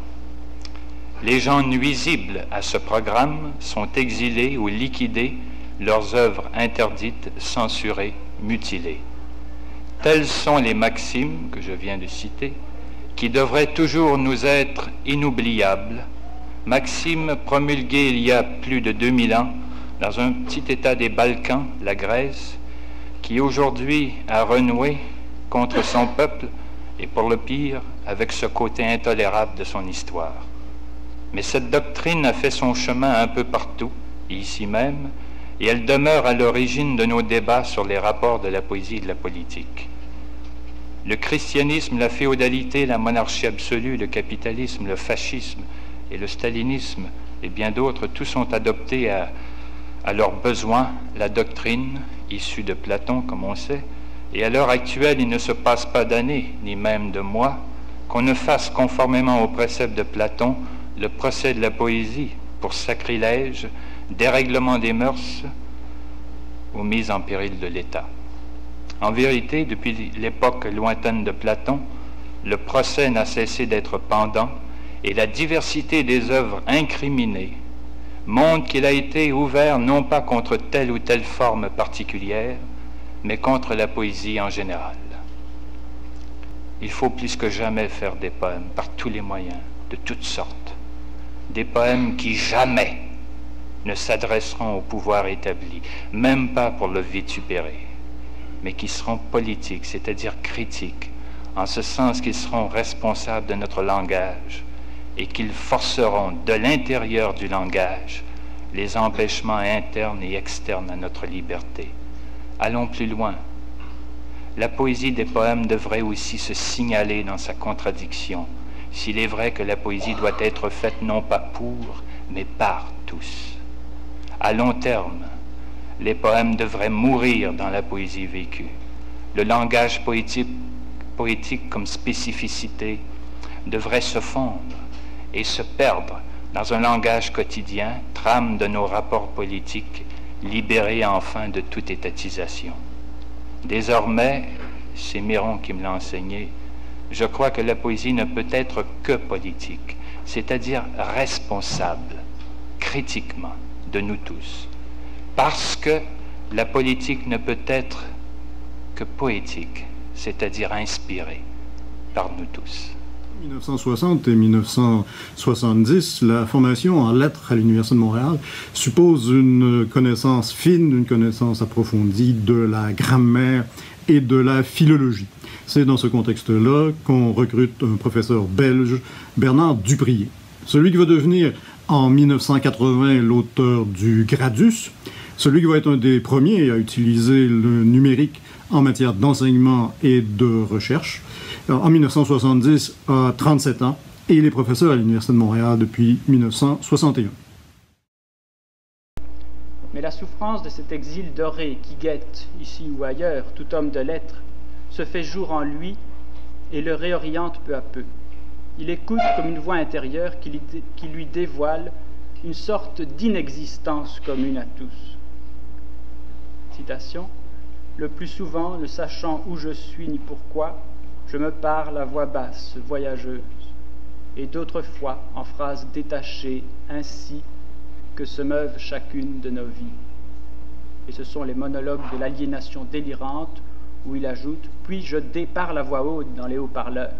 Les gens nuisibles à ce programme sont exilés ou liquidés, leurs œuvres interdites, censurées, mutilées. Telles sont les maximes que je viens de citer, qui devraient toujours nous être inoubliables, maximes promulguées il y a plus de 2000 ans dans un petit État des Balkans, la Grèce, qui aujourd'hui a renoué contre son peuple et pour le pire, avec ce côté intolérable de son histoire. Mais cette doctrine a fait son chemin un peu partout, ici même, et elle demeure à l'origine de nos débats sur les rapports de la poésie et de la politique. Le christianisme, la féodalité, la monarchie absolue, le capitalisme, le fascisme et le stalinisme et bien d'autres, tous ont adopté à leurs besoins la doctrine issue de Platon, comme on sait, et à l'heure actuelle, il ne se passe pas d'années, ni même de mois, qu'on ne fasse conformément aux préceptes de Platon le procès de la poésie pour sacrilège, dérèglement des mœurs ou mise en péril de l'État. En vérité, depuis l'époque lointaine de Platon, le procès n'a cessé d'être pendant et la diversité des œuvres incriminées montre qu'il a été ouvert non pas contre telle ou telle forme particulière, mais contre la poésie en général. Il faut plus que jamais faire des poèmes par tous les moyens, de toutes sortes, des poèmes qui jamais ne s'adresseront au pouvoir établi, même pas pour le vitupérer, mais qui seront politiques, c'est-à-dire critiques, en ce sens qu'ils seront responsables de notre langage et qu'ils forceront de l'intérieur du langage les empêchements internes et externes à notre liberté. Allons plus loin. La poésie des poèmes devrait aussi se signaler dans sa contradiction, s'il est vrai que la poésie doit être faite non pas pour, mais par tous. À long terme, les poèmes devraient mourir dans la poésie vécue. Le langage poétique comme spécificité devrait se fondre et se perdre dans un langage quotidien, trame de nos rapports politiques, libéré enfin de toute étatisation. Désormais, c'est Miron qui me l'a enseigné, je crois que la poésie ne peut être que politique, c'est-à-dire responsable, critiquement, de nous tous. Parce que la politique ne peut être que poétique, c'est-à-dire inspirée par nous tous. 1960 et 1970, la formation en lettres à l'Université de Montréal suppose une connaissance fine, une connaissance approfondie de la grammaire et de la philologie. C'est dans ce contexte-là qu'on recrute un professeur belge, Bernard Duprier. Celui qui va devenir en 1980 l'auteur du Gradus, celui qui va être un des premiers à utiliser le numérique en matière d'enseignement et de recherche. En 1970, à 37 ans, et il est professeur à l'Université de Montréal depuis 1961. Mais la souffrance de cet exil doré qui guette, ici ou ailleurs, tout homme de lettres, se fait jour en lui et le réoriente peu à peu. Il écoute comme une voix intérieure qui lui dévoile une sorte d'inexistence commune à tous. Citation. Le plus souvent, ne sachant où je suis ni pourquoi, je me parle à voix basse, voyageuse, et d'autres fois en phrases détachées, ainsi que se meuvent chacune de nos vies. Et ce sont les monologues de l'aliénation délirante, où il ajoute « Puis je déparle à voix haute dans les haut-parleurs ».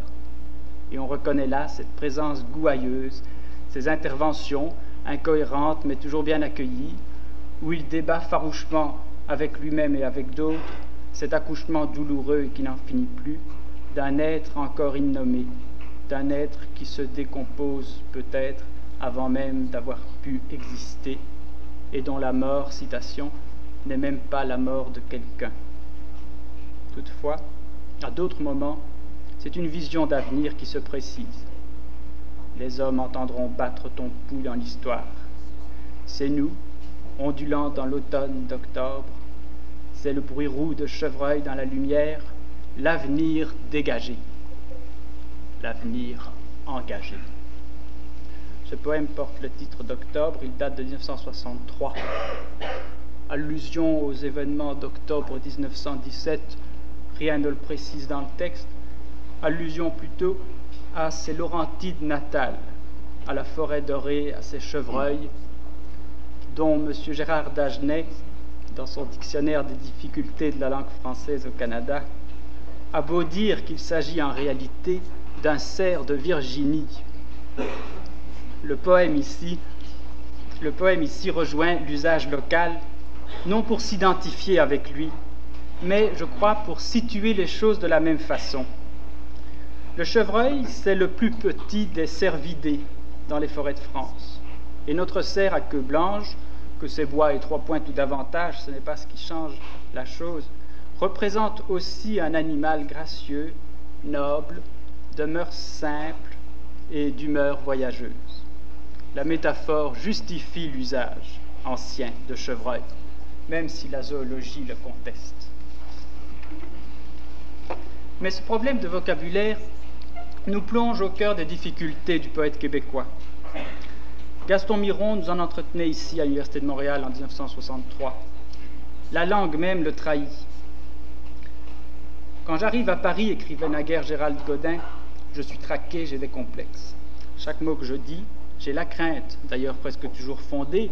Et on reconnaît là cette présence gouailleuse, ces interventions, incohérentes mais toujours bien accueillies, où il débat farouchement avec lui-même et avec d'autres, cet accouchement douloureux et qui n'en finit plus, d'un être encore innommé, d'un être qui se décompose peut-être avant même d'avoir pu exister, et dont la mort, citation, n'est même pas la mort de quelqu'un. Toutefois, à d'autres moments, c'est une vision d'avenir qui se précise. Les hommes entendront battre ton pouls dans l'histoire. C'est nous, ondulants dans l'automne d'octobre. C'est le bruit roux de chevreuil dans la lumière, l'avenir dégagé, l'avenir engagé. Ce poème porte le titre d'Octobre, il date de 1963. Allusion aux événements d'octobre 1917, rien ne le précise dans le texte. Allusion plutôt à ses Laurentides natales, à la forêt dorée, à ses chevreuils, dont M. Gérard Dagenais, dans son dictionnaire des difficultés de la langue française au Canada, a beau dire qu'il s'agit en réalité d'un cerf de Virginie. Le poème ici rejoint l'usage local, non pour s'identifier avec lui, mais, je crois, pour situer les choses de la même façon. Le chevreuil, c'est le plus petit des cervidés dans les forêts de France. Et notre cerf à queue blanche, que ses bois et 3 pointes ou davantage, ce n'est pas ce qui change la chose, représente aussi un animal gracieux, noble, de mœurs simples et d'humeur voyageuse. La métaphore justifie l'usage ancien de chevreuil, même si la zoologie le conteste. Mais ce problème de vocabulaire nous plonge au cœur des difficultés du poète québécois. Gaston Miron nous en entretenait ici à l'Université de Montréal en 1963. La langue même le trahit. Quand j'arrive à Paris, écrivait naguère Gérald Godin, je suis traqué, j'ai des complexes. Chaque mot que je dis, j'ai la crainte, d'ailleurs presque toujours fondée,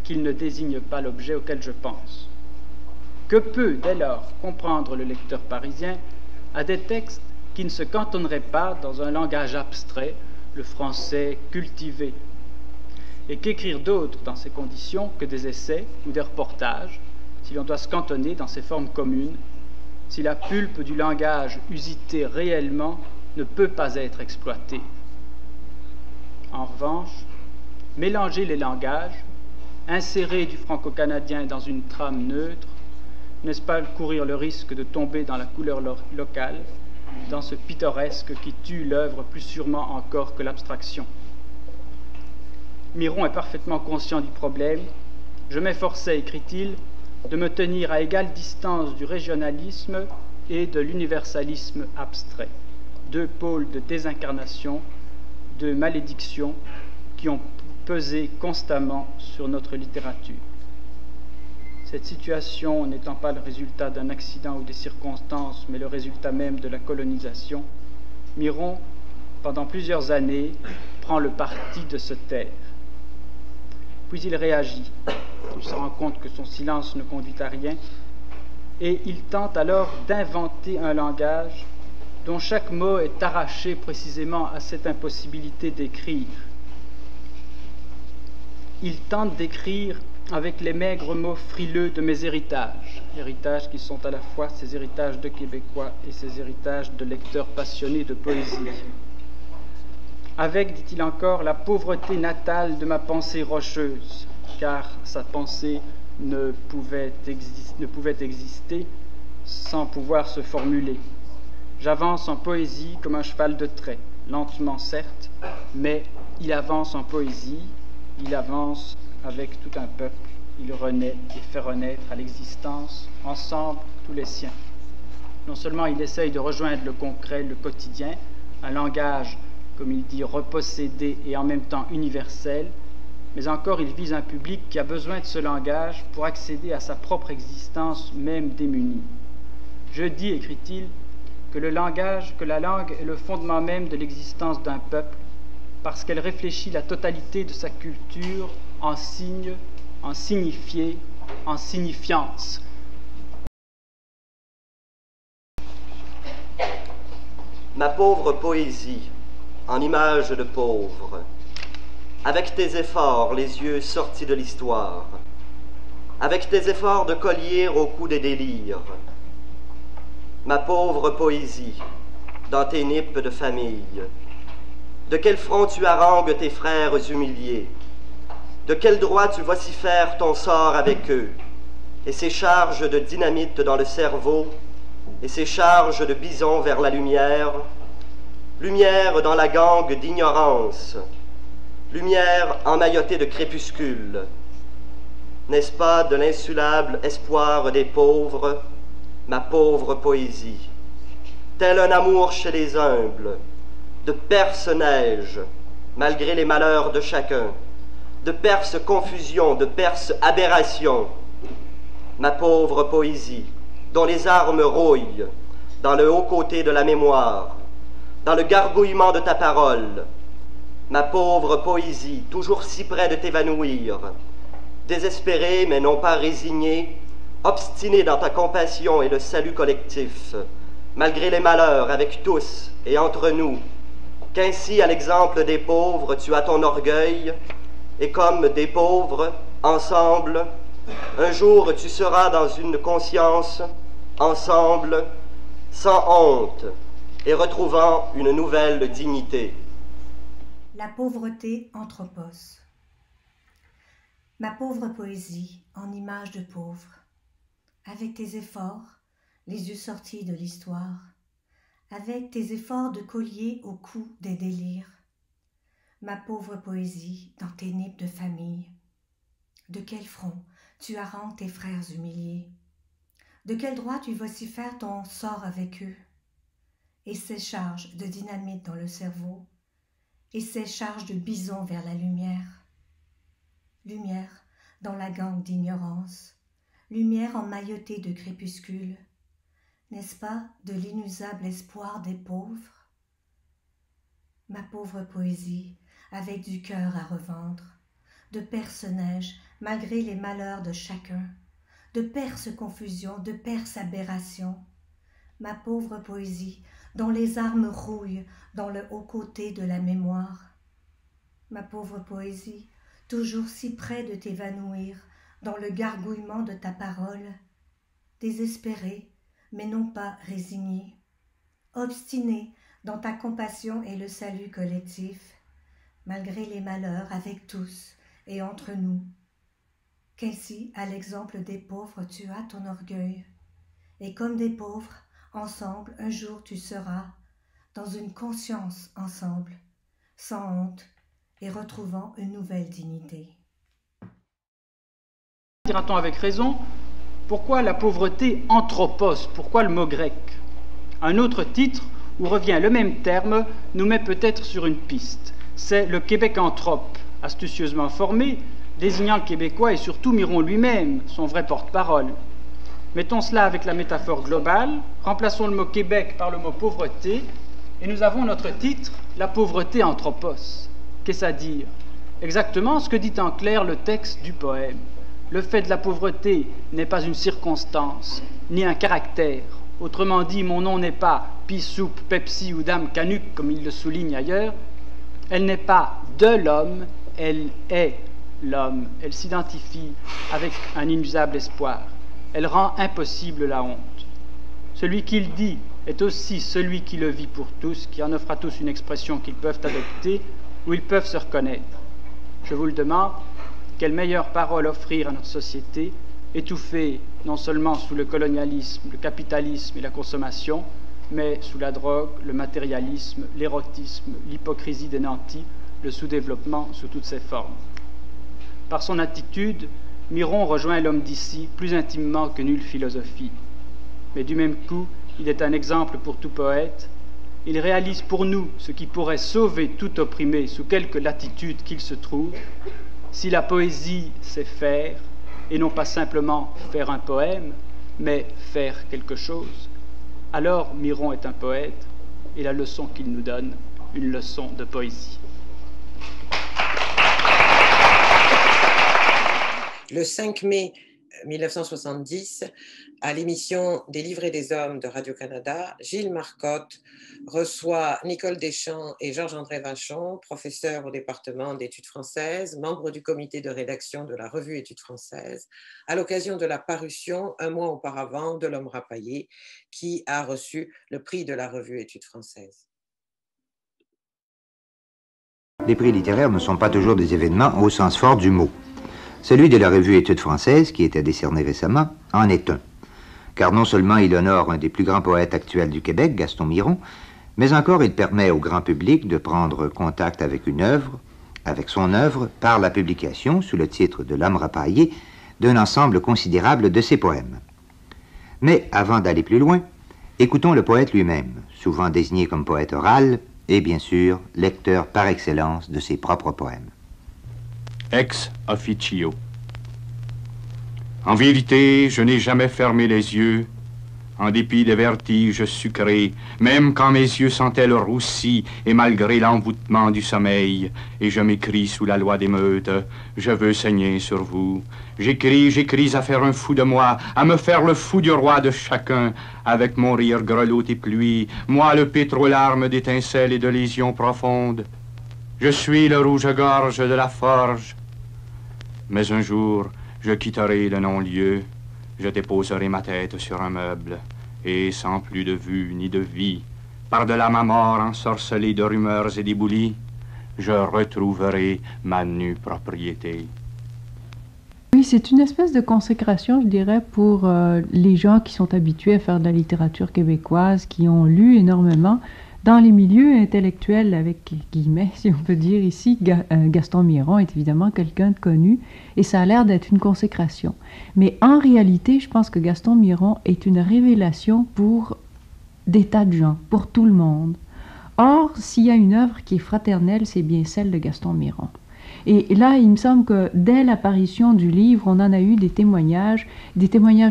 qu'il ne désigne pas l'objet auquel je pense. Que peut, dès lors, comprendre le lecteur parisien à des textes qui ne se cantonneraient pas dans un langage abstrait, le français cultivé, et qu'écrire d'autre dans ces conditions que des essais ou des reportages, si l'on doit se cantonner dans ces formes communes, si la pulpe du langage usité réellement ne peut pas être exploitée. En revanche, mélanger les langages, insérer du franco-canadien dans une trame neutre, n'est-ce pas courir le risque de tomber dans la couleur locale, dans ce pittoresque qui tue l'œuvre plus sûrement encore que l'abstraction? Miron est parfaitement conscient du problème. Je m'efforçais, écrit-il, de me tenir à égale distance du régionalisme et de l'universalisme abstrait, 2 pôles de désincarnation, de malédiction qui ont pesé constamment sur notre littérature. Cette situation n'étant pas le résultat d'un accident ou des circonstances, mais le résultat même de la colonisation, Miron, pendant plusieurs années, prend le parti de se taire. Puis il réagit. Il se rend compte que son silence ne conduit à rien, et il tente alors d'inventer un langage dont chaque mot est arraché précisément à cette impossibilité d'écrire. Il tente d'écrire avec les maigres mots frileux de mes héritages qui sont à la fois ses héritages de Québécois et ses héritages de lecteurs passionnés de poésie. Avec, dit-il encore, la pauvreté natale de ma pensée rocheuse, car sa pensée ne pouvait exister sans pouvoir se formuler. J'avance en poésie comme un cheval de trait, lentement certes, mais il avance en poésie, il avance avec tout un peuple, il renaît et fait renaître à l'existence, ensemble, tous les siens. Non seulement il essaye de rejoindre le concret, le quotidien, un langage, comme il dit, repossédé et en même temps universel, mais encore il vise un public qui a besoin de ce langage pour accéder à sa propre existence, même démunie. Je dis, écrit-il, que la langue est le fondement même de l'existence d'un peuple, parce qu'elle réfléchit la totalité de sa culture en signe, en signifié, en signifiance. Ma pauvre poésie, en image de pauvre, avec tes efforts, les yeux sortis de l'histoire, avec tes efforts de collier au cou des délires, ma pauvre poésie, dans tes nippes de famille, de quel front tu harangues tes frères humiliés, de quel droit tu vocifères ton sort avec eux, et ces charges de dynamite dans le cerveau, et ses charges de bison vers la lumière, lumière dans la gangue d'ignorance, lumière emmaillotée de crépuscule. N'est-ce pas de l'insulable espoir des pauvres, ma pauvre poésie, tel un amour chez les humbles, de perce-neige, malgré les malheurs de chacun, de perce-confusion, de perce-aberration, ma pauvre poésie, dont les armes rouillent dans le haut côté de la mémoire, dans le gargouillement de ta parole, ma pauvre poésie, toujours si près de t'évanouir, désespérée mais non pas résignée, obstinée dans ta compassion et le salut collectif, malgré les malheurs avec tous et entre nous, qu'ainsi, à l'exemple des pauvres, tu as ton orgueil, et comme des pauvres, ensemble, un jour tu seras dans une conscience, ensemble, sans honte, et retrouvant une nouvelle dignité. La pauvreté anthropos. Ma pauvre poésie en image de pauvre, avec tes efforts, les yeux sortis de l'histoire, avec tes efforts de collier au cou des délires, ma pauvre poésie dans tes nippes de famille. De quel front tu harangues tes frères humiliés? De quel droit tu vocifères ton sort avec eux? Et ces charges de dynamite dans le cerveau, et ces charges de bison vers la lumière. Lumière dans la gangue d'ignorance, lumière emmaillotée de crépuscule, n'est-ce pas de l'inusable espoir des pauvres? Ma pauvre poésie, avec du cœur à revendre, de perce-neige malgré les malheurs de chacun, de perce-confusion, de perce-aberration, ma pauvre poésie, dont les armes rouillent dans le haut côté de la mémoire, ma pauvre poésie, toujours si près de t'évanouir dans le gargouillement de ta parole, désespérée, mais non pas résignée, obstinée dans ta compassion et le salut collectif, malgré les malheurs avec tous et entre nous, qu'ainsi, à l'exemple des pauvres, tu as ton orgueil, et comme des pauvres, ensemble, un jour tu seras dans une conscience ensemble, sans honte, et retrouvant une nouvelle dignité. Dira-t-on avec raison, pourquoi la pauvreté anthropos? Pourquoi le mot grec? Un autre titre, où revient le même terme, nous met peut-être sur une piste. C'est le Québec-anthrope, astucieusement formé, désignant le Québécois et surtout Miron lui-même, son vrai porte-parole. Mettons cela avec la métaphore globale, remplaçons le mot Québec par le mot pauvreté, et nous avons notre titre, la pauvreté anthropos. Qu'est-ce à dire? Exactement ce que dit en clair le texte du poème. Le fait de la pauvreté n'est pas une circonstance, ni un caractère. Autrement dit, mon nom n'est pas Pea Soup, Pepsi ou Dame Canuck, comme il le souligne ailleurs. Elle n'est pas de l'homme, elle est l'homme. Elle s'identifie avec un inusable espoir. Elle rend impossible la honte. Celui qui le dit est aussi celui qui le vit pour tous, qui en offre à tous une expression qu'ils peuvent adopter, où ils peuvent se reconnaître. Je vous le demande, quelle meilleure parole offrir à notre société, étouffée non seulement sous le colonialisme, le capitalisme et la consommation, mais sous la drogue, le matérialisme, l'érotisme, l'hypocrisie des nantis, le sous-développement sous toutes ses formes. Par son attitude, Miron rejoint l'homme d'ici plus intimement que nulle philosophie. Mais du même coup, il est un exemple pour tout poète. Il réalise pour nous ce qui pourrait sauver tout opprimé sous quelque latitude qu'il se trouve. Si la poésie sait faire, et non pas simplement faire un poème, mais faire quelque chose, alors Miron est un poète, et la leçon qu'il nous donne, une leçon de poésie. Le 5 mai 1970, à l'émission des Livres et des Hommes de Radio-Canada, Gilles Marcotte reçoit Nicole Deschamps et Georges-André Vachon, professeurs au département d'études françaises, membres du comité de rédaction de la revue Études françaises, à l'occasion de la parution, un mois auparavant, de L'Homme rapaillé, qui a reçu le prix de la revue Études françaises. Les prix littéraires ne sont pas toujours des événements au sens fort du mot. Celui de la revue Études françaises, qui était décerné récemment, en est un. car non seulement il honore un des plus grands poètes actuels du Québec, Gaston Miron, mais encore il permet au grand public de prendre contact avec une œuvre, avec son œuvre, par la publication, sous le titre de L'Homme rapaillé, d'un ensemble considérable de ses poèmes. Mais avant d'aller plus loin, écoutons le poète lui-même, souvent désigné comme poète oral, et bien sûr, lecteur par excellence de ses propres poèmes. Ex officio. En vérité, je n'ai jamais fermé les yeux, en dépit des vertiges sucrés, même quand mes yeux sentaient le roussi, et malgré l'envoûtement du sommeil, et je m'écris sous la loi d'émeute, je veux saigner sur vous. J'écris à faire un fou de moi, à me faire le fou du roi de chacun, avec mon rire grelot et pluie, moi le pétrolarme d'étincelles et de lésions profondes. Je suis le rouge-gorge de la forge, mais un jour, je quitterai le non-lieu, je déposerai ma tête sur un meuble, et sans plus de vue ni de vie, par-delà ma mort ensorcelée de rumeurs et d'éboulis, je retrouverai ma nue propriété. Oui, c'est une espèce de consécration, je dirais, pour les gens qui sont habitués à faire de la littérature québécoise, qui ont lu énormément. Dans les milieux intellectuels, avec guillemets, si on peut dire ici, Gaston Miron est évidemment quelqu'un de connu et ça a l'air d'être une consécration. Mais en réalité, je pense que Gaston Miron est une révélation pour des tas de gens, pour tout le monde. Or, s'il y a une œuvre qui est fraternelle, c'est bien celle de Gaston Miron. Et là, il me semble que dès l'apparition du livre, on en a eu des témoignages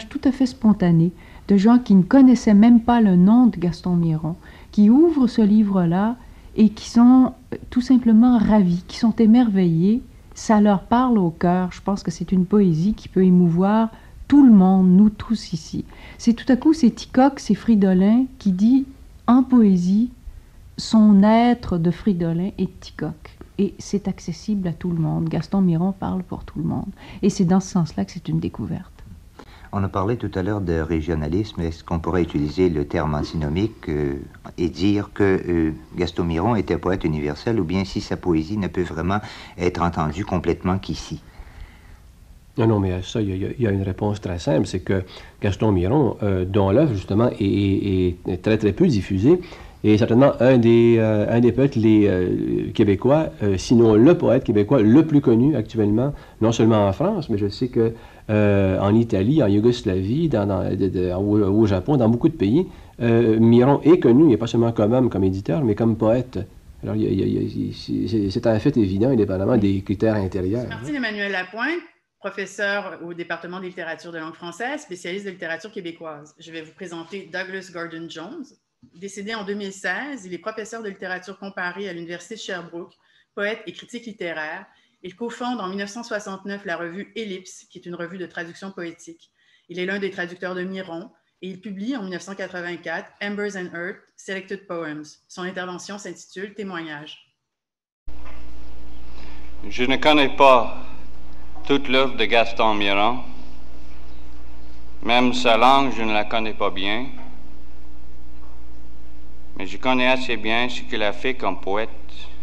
tout à fait spontanés, de gens qui ne connaissaient même pas le nom de Gaston Miron, qui ouvrent ce livre-là et qui sont tout simplement ravis, qui sont émerveillés. Ça leur parle au cœur. Je pense que c'est une poésie qui peut émouvoir tout le monde, nous tous ici. C'est tout à coup, c'est Ticoque, c'est Fridolin qui dit en poésie, son être de Fridolin est Ticoque. Et c'est accessible à tout le monde. Gaston Miron parle pour tout le monde. Et c'est dans ce sens-là que c'est une découverte. On a parlé tout à l'heure de régionalisme. Est-ce qu'on pourrait utiliser le terme antinomique et dire que Gaston Miron était un poète universel, ou bien si sa poésie ne peut vraiment être entendue complètement qu'ici? Non, mais à ça, il y a une réponse très simple, c'est que Gaston Miron, dont l'œuvre, justement, est très, très peu diffusée, est certainement un des poètes québécois, sinon le poète québécois le plus connu actuellement, non seulement en France, mais je sais que en Italie, en Yougoslavie, au Japon, dans beaucoup de pays, Miron est connu, et pas seulement comme homme, comme éditeur, mais comme poète. Alors, c'est un fait évident, indépendamment des critères intérieurs. Martine-Emmanuel Lapointe, professeur au département de littérature de langue française, spécialiste de littérature québécoise. Je vais vous présenter Douglas Gordon-Jones. Décédé en 2016, il est professeur de littérature comparée à l'Université de Sherbrooke, poète et critique littéraire. Il cofonde en 1969 la revue Ellipse, qui est une revue de traduction poétique. Il est l'un des traducteurs de Miron et il publie en 1984 Embers and Earth, Selected Poems. Son intervention s'intitule Témoignage. Je ne connais pas toute l'œuvre de Gaston Miron. Même sa langue, je ne la connais pas bien. Mais je connais assez bien ce qu'il a fait comme poète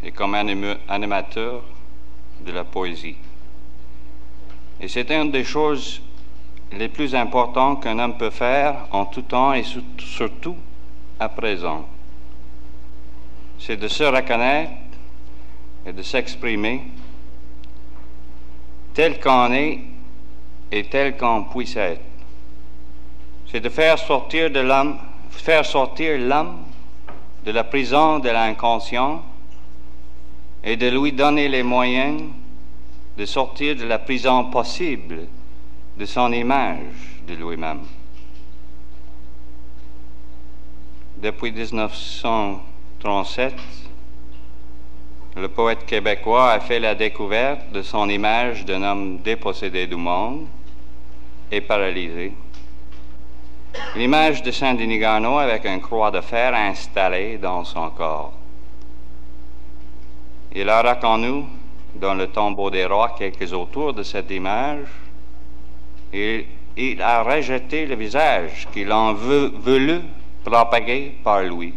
et comme animateur de la poésie. Et c'est une des choses les plus importantes qu'un homme peut faire en tout temps et surtout à présent. C'est de se reconnaître et de s'exprimer tel qu'on est et tel qu'on puisse être. C'est de faire sortir l'homme de la prison de l'inconscient et de lui donner les moyens de sortir de la prison possible de son image de lui-même. Depuis 1937, le poète québécois a fait la découverte de son image d'un homme dépossédé du monde et paralysé. L'image de Saint-Denis Garneau avec une croix de fer installée dans son corps. Il a reconnu dans le tombeau des rois quelques autour de cette image et il a rejeté le visage qu'il en voulu propager par lui.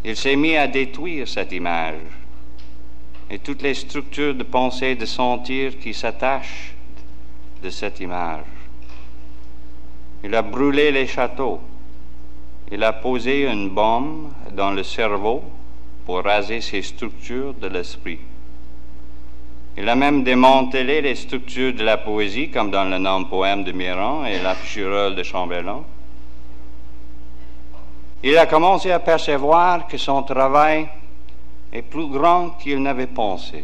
Il s'est mis à détruire cette image et toutes les structures de pensée et de sentir qui s'attachent de cette image. Il a brûlé les châteaux. Il a posé une bombe dans le cerveau pour raser ses structures de l'esprit. Il a même démantelé les structures de la poésie, comme dans le non-poème de Miron et la Fucherolle de Chambellan. Il a commencé à percevoir que son travail est plus grand qu'il n'avait pensé,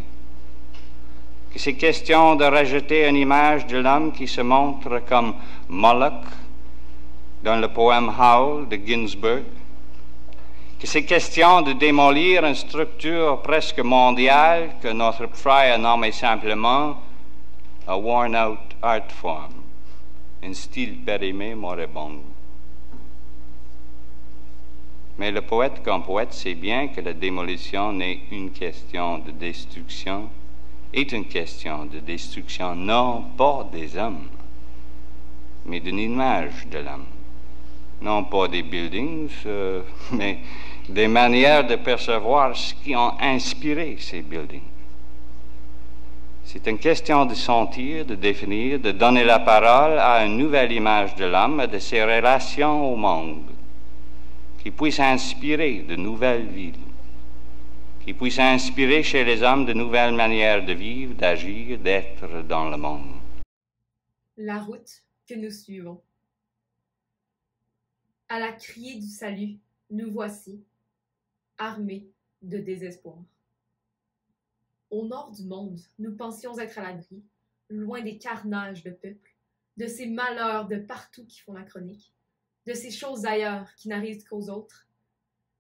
que c'est question de rejeter une image de l'homme qui se montre comme Moloch dans le poème Howl de Ginsberg, que c'est question de démolir une structure presque mondiale que notre Fry a nommée simplement a worn-out art form, un style périmé moribond. Mais le poète comme poète sait bien que la démolition n'est une question de destruction, est une question de destruction non pas des hommes, mais d'une image de l'homme. Non pas des buildings, mais des manières de percevoir ce qui ont inspiré ces buildings. C'est une question de sentir, de définir, de donner la parole à une nouvelle image de l'homme et de ses relations au monde, qui puisse inspirer de nouvelles villes, qui puisse inspirer chez les hommes de nouvelles manières de vivre, d'agir, d'être dans le monde. La route que nous suivons. À la criée du salut, nous voici, armés de désespoir. Au nord du monde, nous pensions être à l'abri, loin des carnages de peuple, de ces malheurs de partout qui font la chronique, de ces choses ailleurs qui n'arrivent qu'aux autres,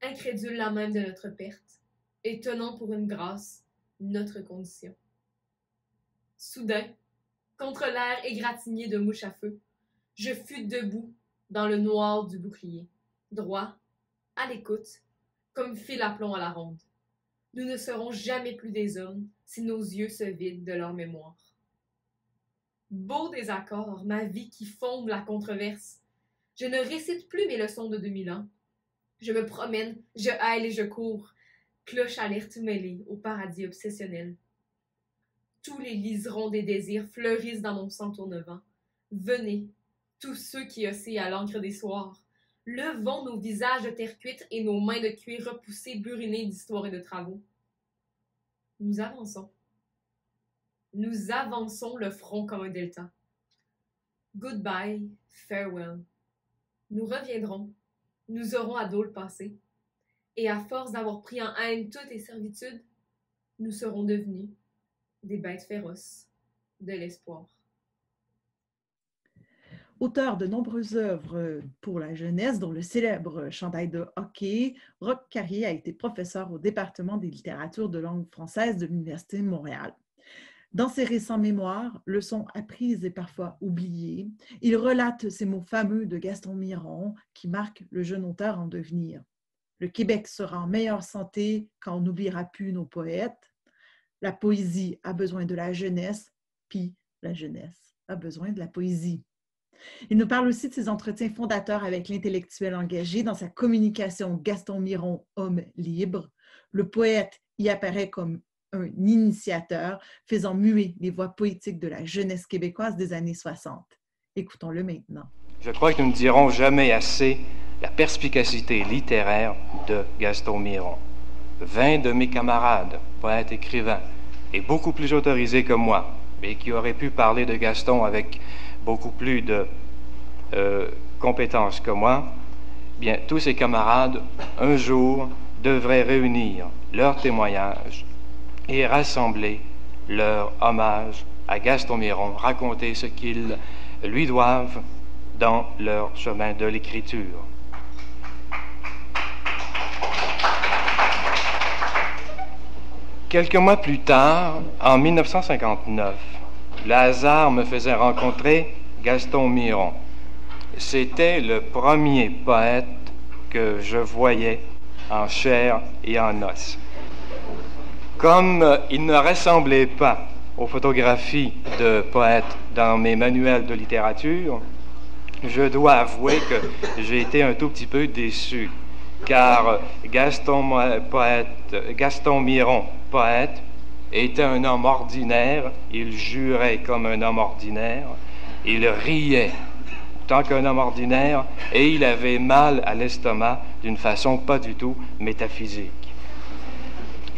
incrédules là même de notre perte, et tenant pour une grâce notre condition. Soudain, contre l'air égratigné de mouches à feu, je fus debout dans le noir du bouclier, droit, à l'écoute, comme fil à plomb à la ronde. Nous ne serons jamais plus des hommes si nos yeux se vident de leur mémoire. Beau désaccord, ma vie qui fonde la controverse. Je ne récite plus mes leçons de 2000 ans. Je me promène, je hâle et je cours, cloche alerte mêlée au paradis obsessionnel. Tous les liserons des désirs fleurissent dans mon sang tournevent. Venez, tous ceux qui oscillent à l'encre des soirs, levons nos visages de terre cuite et nos mains de cuir repoussées, burinés d'histoire et de travaux. Nous avançons. Nous avançons le front comme un delta. Goodbye, farewell. Nous reviendrons, nous aurons à dos le passé, et à force d'avoir pris en haine toutes les servitudes, nous serons devenus des bêtes féroces de l'espoir. Auteur de nombreuses œuvres pour la jeunesse, dont le célèbre chandail de hockey, Roch Carrier a été professeur au département des littératures de langue française de l'Université de Montréal. Dans ses récents mémoires, leçons apprises et parfois oubliées, il relate ces mots fameux de Gaston Miron qui marquent le jeune auteur en devenir. Le Québec sera en meilleure santé quand on n'oubliera plus nos poètes. La poésie a besoin de la jeunesse, puis la jeunesse a besoin de la poésie. Il nous parle aussi de ses entretiens fondateurs avec l'intellectuel engagé dans sa communication Gaston Miron, homme libre. Le poète y apparaît comme un initiateur, faisant muer les voix poétiques de la jeunesse québécoise des années 60. Écoutons-le maintenant. Je crois que nous ne dirons jamais assez la perspicacité littéraire de Gaston Miron. 20 de mes camarades, poètes écrivains, et beaucoup plus autorisés que moi, mais qui auraient pu parler de Gaston avec beaucoup plus de compétences que moi, bien, tous ces camarades, un jour, devraient réunir leurs témoignages et rassembler leur hommage à Gaston Miron, raconter ce qu'ils lui doivent dans leur chemin de l'écriture. Quelques mois plus tard, en 1959, le hasard me faisait rencontrer Gaston Miron. C'était le premier poète que je voyais en chair et en os. Comme il ne ressemblait pas aux photographies de poètes dans mes manuels de littérature, je dois avouer que j'ai été un tout petit peu déçu, car Gaston Miron, poète, était un homme ordinaire, il jurait comme un homme ordinaire, il riait tant qu'un homme ordinaire, et il avait mal à l'estomac d'une façon pas du tout métaphysique.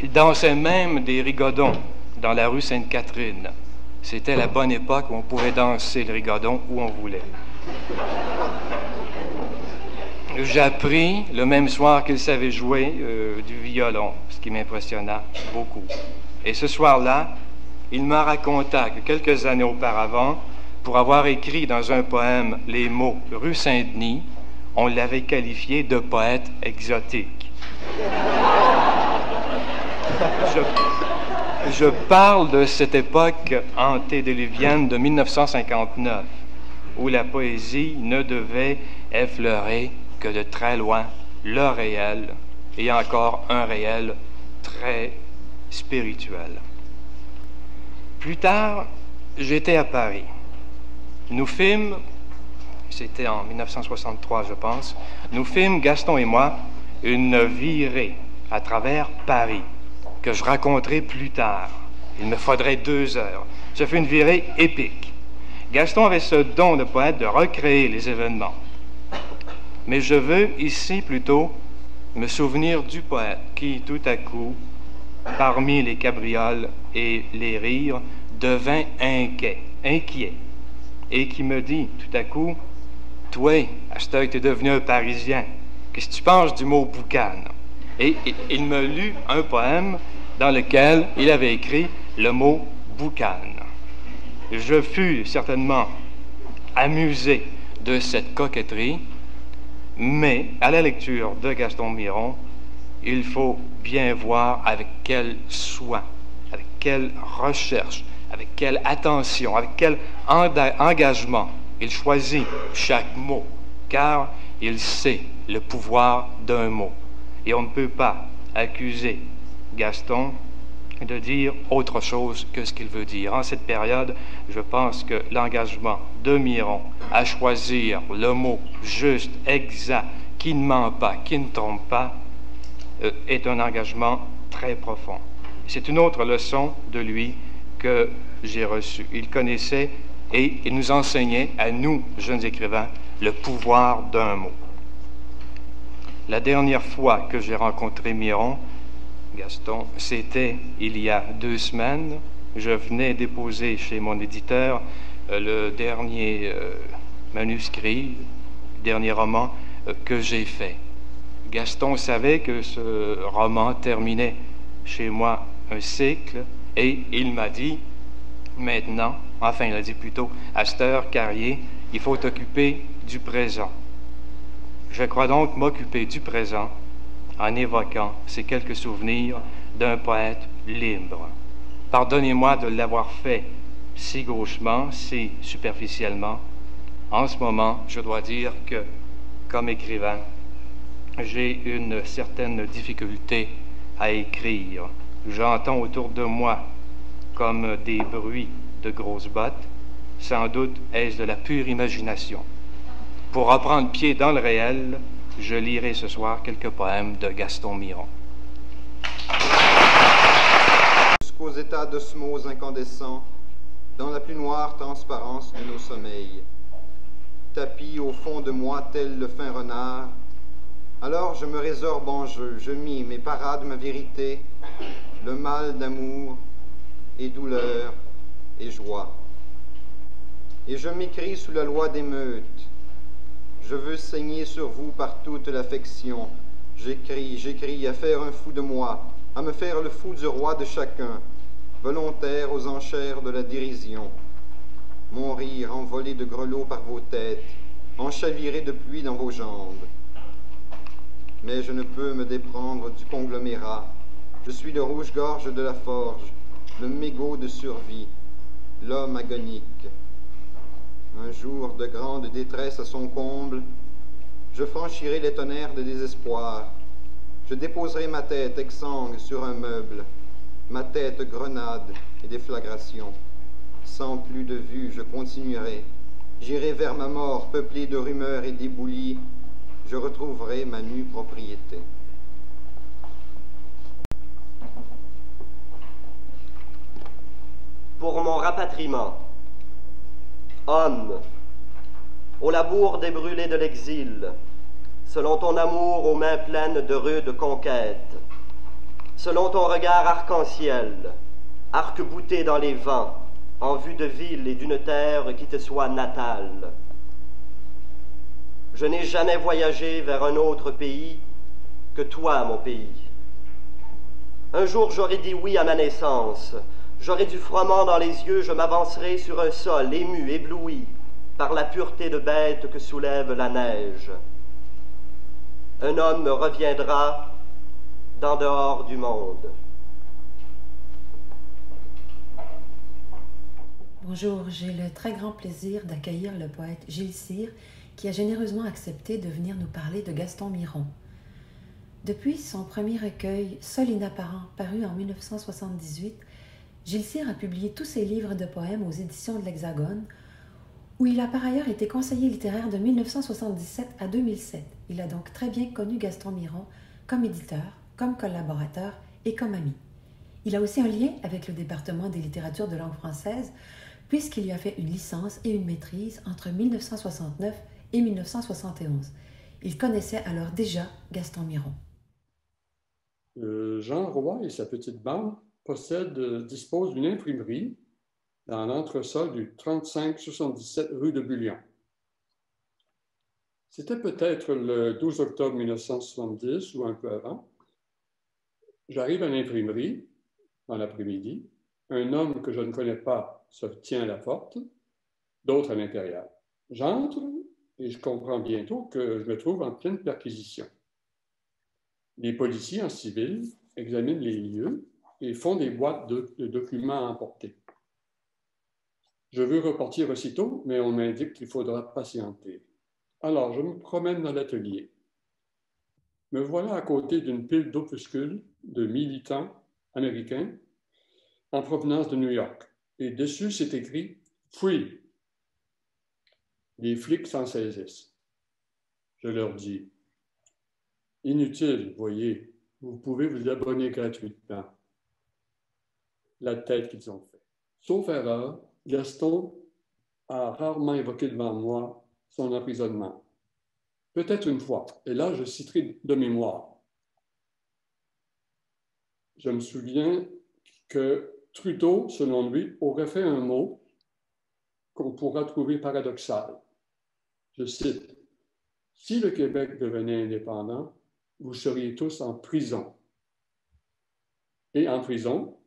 Il dansait même des rigodons dans la rue Sainte-Catherine. C'était la bonne époque où on pouvait danser le rigodon où on voulait. J'appris le même soir qu'il savait jouer du violon, ce qui m'impressionna beaucoup. Et ce soir-là, il me raconta que quelques années auparavant, pour avoir écrit dans un poème les mots « rue Saint-Denis », on l'avait qualifié de poète exotique. Je parle de cette époque antédiluvienne de 1959, où la poésie ne devait effleurer que de très loin le réel, et encore un réel très spirituel. Plus tard, j'étais à Paris. Nous fîmes, c'était en 1963 je pense, nous fîmes, Gaston et moi, une virée à travers Paris, que je raconterai plus tard. Il me faudrait 2 heures. Ce fut une virée épique. Gaston avait ce don de poète de recréer les événements. Mais je veux ici plutôt me souvenir du poète qui, tout à coup, parmi les cabrioles et les rires, devint inquiet, et qui me dit tout à coup, « Toi, à cette heure, t'es devenu un Parisien. Qu'est-ce que tu penses du mot boucan? » Et il me lut un poème dans lequel il avait écrit le mot boucan. Je fus certainement amusé de cette coquetterie, mais à la lecture de Gaston Miron, il faut bien voir avec quel soin, avec quelle recherche, avec quelle attention, avec quel engagement il choisit chaque mot, car il sait le pouvoir d'un mot. Et on ne peut pas accuser Gaston de dire autre chose que ce qu'il veut dire. En cette période, je pense que l'engagement de Miron à choisir le mot juste, exact, qui ne ment pas, qui ne trompe pas, est un engagement très profond. C'est une autre leçon de lui que j'ai reçue. Il connaissait et il nous enseignait, à nous, jeunes écrivains, le pouvoir d'un mot. La dernière fois que j'ai rencontré Miron, Gaston, c'était il y a 2 semaines. Je venais déposer chez mon éditeur le dernier manuscrit, le dernier roman que j'ai fait. Gaston savait que ce roman terminait chez moi un cycle et il m'a dit, maintenant, enfin il a dit plutôt, à cette heure, Carrier, il faut t'occuper du présent. Je crois donc m'occuper du présent en évoquant ces quelques souvenirs d'un poète libre. Pardonnez-moi de l'avoir fait si gauchement, si superficiellement. En ce moment, je dois dire que, comme écrivain, j'ai une certaine difficulté à écrire. J'entends autour de moi comme des bruits de grosses bottes. Sans doute est-ce de la pure imagination. Pour reprendre pied dans le réel, je lirai ce soir quelques poèmes de Gaston Miron. Jusqu'aux états d'osmose incandescents, dans la plus noire transparence de nos sommeils, tapis au fond de moi tel le fin renard, alors je me résorbe en jeu, je mime et parade ma vérité, le mal d'amour et douleur et joie. Et je m'écris sous la loi d'émeute. Je veux saigner sur vous par toute l'affection. J'écris à faire un fou de moi, à me faire le fou du roi de chacun, volontaire aux enchères de la dérision. Mon rire envolé de grelots par vos têtes, enchaviré de pluie dans vos jambes. Mais je ne peux me déprendre du conglomérat. Je suis le rouge-gorge de la forge, le mégot de survie, l'homme agonique. Un jour de grande détresse à son comble, je franchirai les tonnerres de désespoir. Je déposerai ma tête exsangue sur un meuble, ma tête grenade et déflagration. Sans plus de vue, je continuerai. J'irai vers ma mort peuplée de rumeurs et d'éboulis. Je retrouverai ma nue propriété. Pour mon rapatriement. Homme, au labour des brûlés de l'exil, selon ton amour aux mains pleines de rudes conquêtes, selon ton regard arc-en-ciel, arc-bouté dans les vents, en vue de ville et d'une terre qui te soit natale. Je n'ai jamais voyagé vers un autre pays que toi, mon pays. Un jour, j'aurais dit oui à ma naissance. J'aurais du froment dans les yeux, je m'avancerai sur un sol ému, ébloui, par la pureté de bête que soulève la neige. Un homme reviendra d'en dehors du monde. Bonjour, j'ai le très grand plaisir d'accueillir le poète Gilles Cyr, qui a généreusement accepté de venir nous parler de Gaston Miron. Depuis son premier recueil, Sol inapparent, paru en 1978, Gilles Cyr a publié tous ses livres de poèmes aux éditions de l'Hexagone, où il a par ailleurs été conseiller littéraire de 1977 à 2007. Il a donc très bien connu Gaston Miron comme éditeur, comme collaborateur et comme ami. Il a aussi un lien avec le département des littératures de langue française, puisqu'il y a fait une licence et une maîtrise entre 1969 et 1971. Il connaissait alors déjà Gaston Miron. Jean Roy et sa petite bande disposent d'une imprimerie dans l'entresol du 3577 rue de Bullion. C'était peut-être le 12 octobre 1970 ou un peu avant. J'arrive à l'imprimerie dans l'après-midi. Un homme que je ne connais pas se tient à la porte, d'autres à l'intérieur. J'entre et je comprends bientôt que je me trouve en pleine perquisition. Les policiers en civil examinent les lieux et font des boîtes de documents à emporter. Je veux repartir aussitôt, mais on m'indique qu'il faudra patienter. Alors, je me promène dans l'atelier. Me voilà à côté d'une pile d'opuscules de militants américains en provenance de New York. Et dessus, c'est écrit « Free ». Les flics s'en saisissent. Je leur dis « Inutile, voyez, vous pouvez vous abonner gratuitement. » La tête qu'ils ont fait. Sauf erreur, Gaston a rarement évoqué devant moi son emprisonnement. Peut-être une fois, et là je citerai de mémoire. Je me souviens que Trudeau, selon lui, aurait fait un mot qu'on pourra trouver paradoxal. Je cite, « Si le Québec devenait indépendant, vous seriez tous en prison. » Et en prison,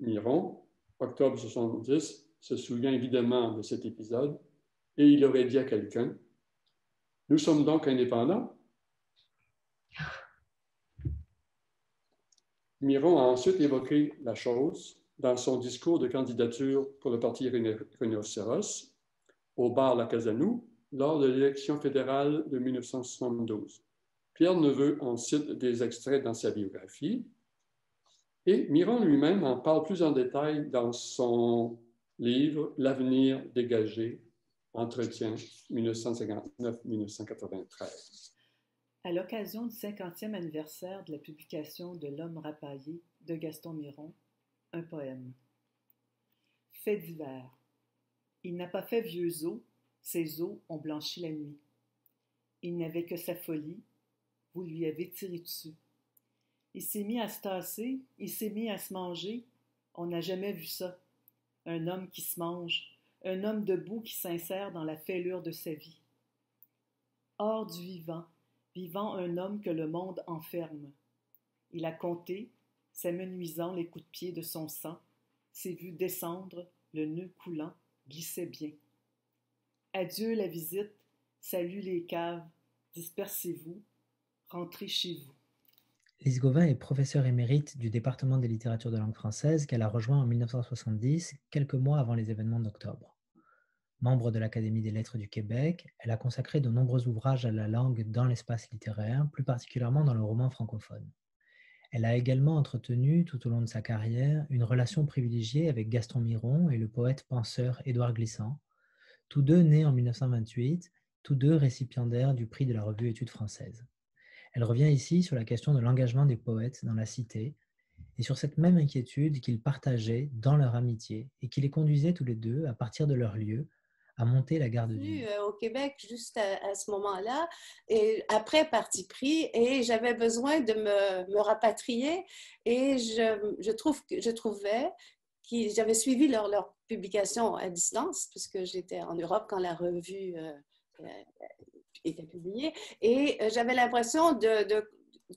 Miron, octobre 70, se souvient évidemment de cet épisode et il aurait dit à quelqu'un, « Nous sommes donc indépendants? » Miron a ensuite évoqué la chose dans son discours de candidature pour le parti Rhinocéros au bar La Casanou lors de l'élection fédérale de 1972. Pierre Neveu en cite des extraits dans sa biographie et Miron lui-même en parle plus en détail dans son livre « L'avenir dégagé, entretien 1959-1993 ». À l'occasion du 50e anniversaire de la publication de L'Homme rapaillé de Gaston Miron, un poème. Fait d'hiver. Il n'a pas fait vieux os, ses os ont blanchi la nuit. Il n'avait que sa folie, vous lui avez tiré dessus. Il s'est mis à se tasser, il s'est mis à se manger, on n'a jamais vu ça. Un homme qui se mange, un homme debout qui s'insère dans la fêlure de sa vie. Hors du vivant, vivant un homme que le monde enferme. Il a compté, s'amenuisant les coups de pied de son sang, s'est vu descendre, le nœud coulant, glissait bien. Adieu la visite, salut les caves, dispersez-vous, rentrez chez vous. Lise Gauvin est professeure émérite du département des littératures de langue française qu'elle a rejoint en 1970, quelques mois avant les événements d'octobre. Membre de l'Académie des lettres du Québec, elle a consacré de nombreux ouvrages à la langue dans l'espace littéraire, plus particulièrement dans le roman francophone. Elle a également entretenu, tout au long de sa carrière, une relation privilégiée avec Gaston Miron et le poète-penseur Édouard Glissant, tous deux nés en 1928, tous deux récipiendaires du prix de la revue Études françaises. Elle revient ici sur la question de l'engagement des poètes dans la cité et sur cette même inquiétude qu'ils partageaient dans leur amitié et qui les conduisait tous les deux, à partir de leur lieu, à monter la garde du Monde. Au Québec juste à ce moment-là, et après parti pris, et j'avais besoin de me rapatrier, et je trouvais que j'avais suivi leur publication à distance, puisque j'étais en Europe quand la revue était publiée, et j'avais l'impression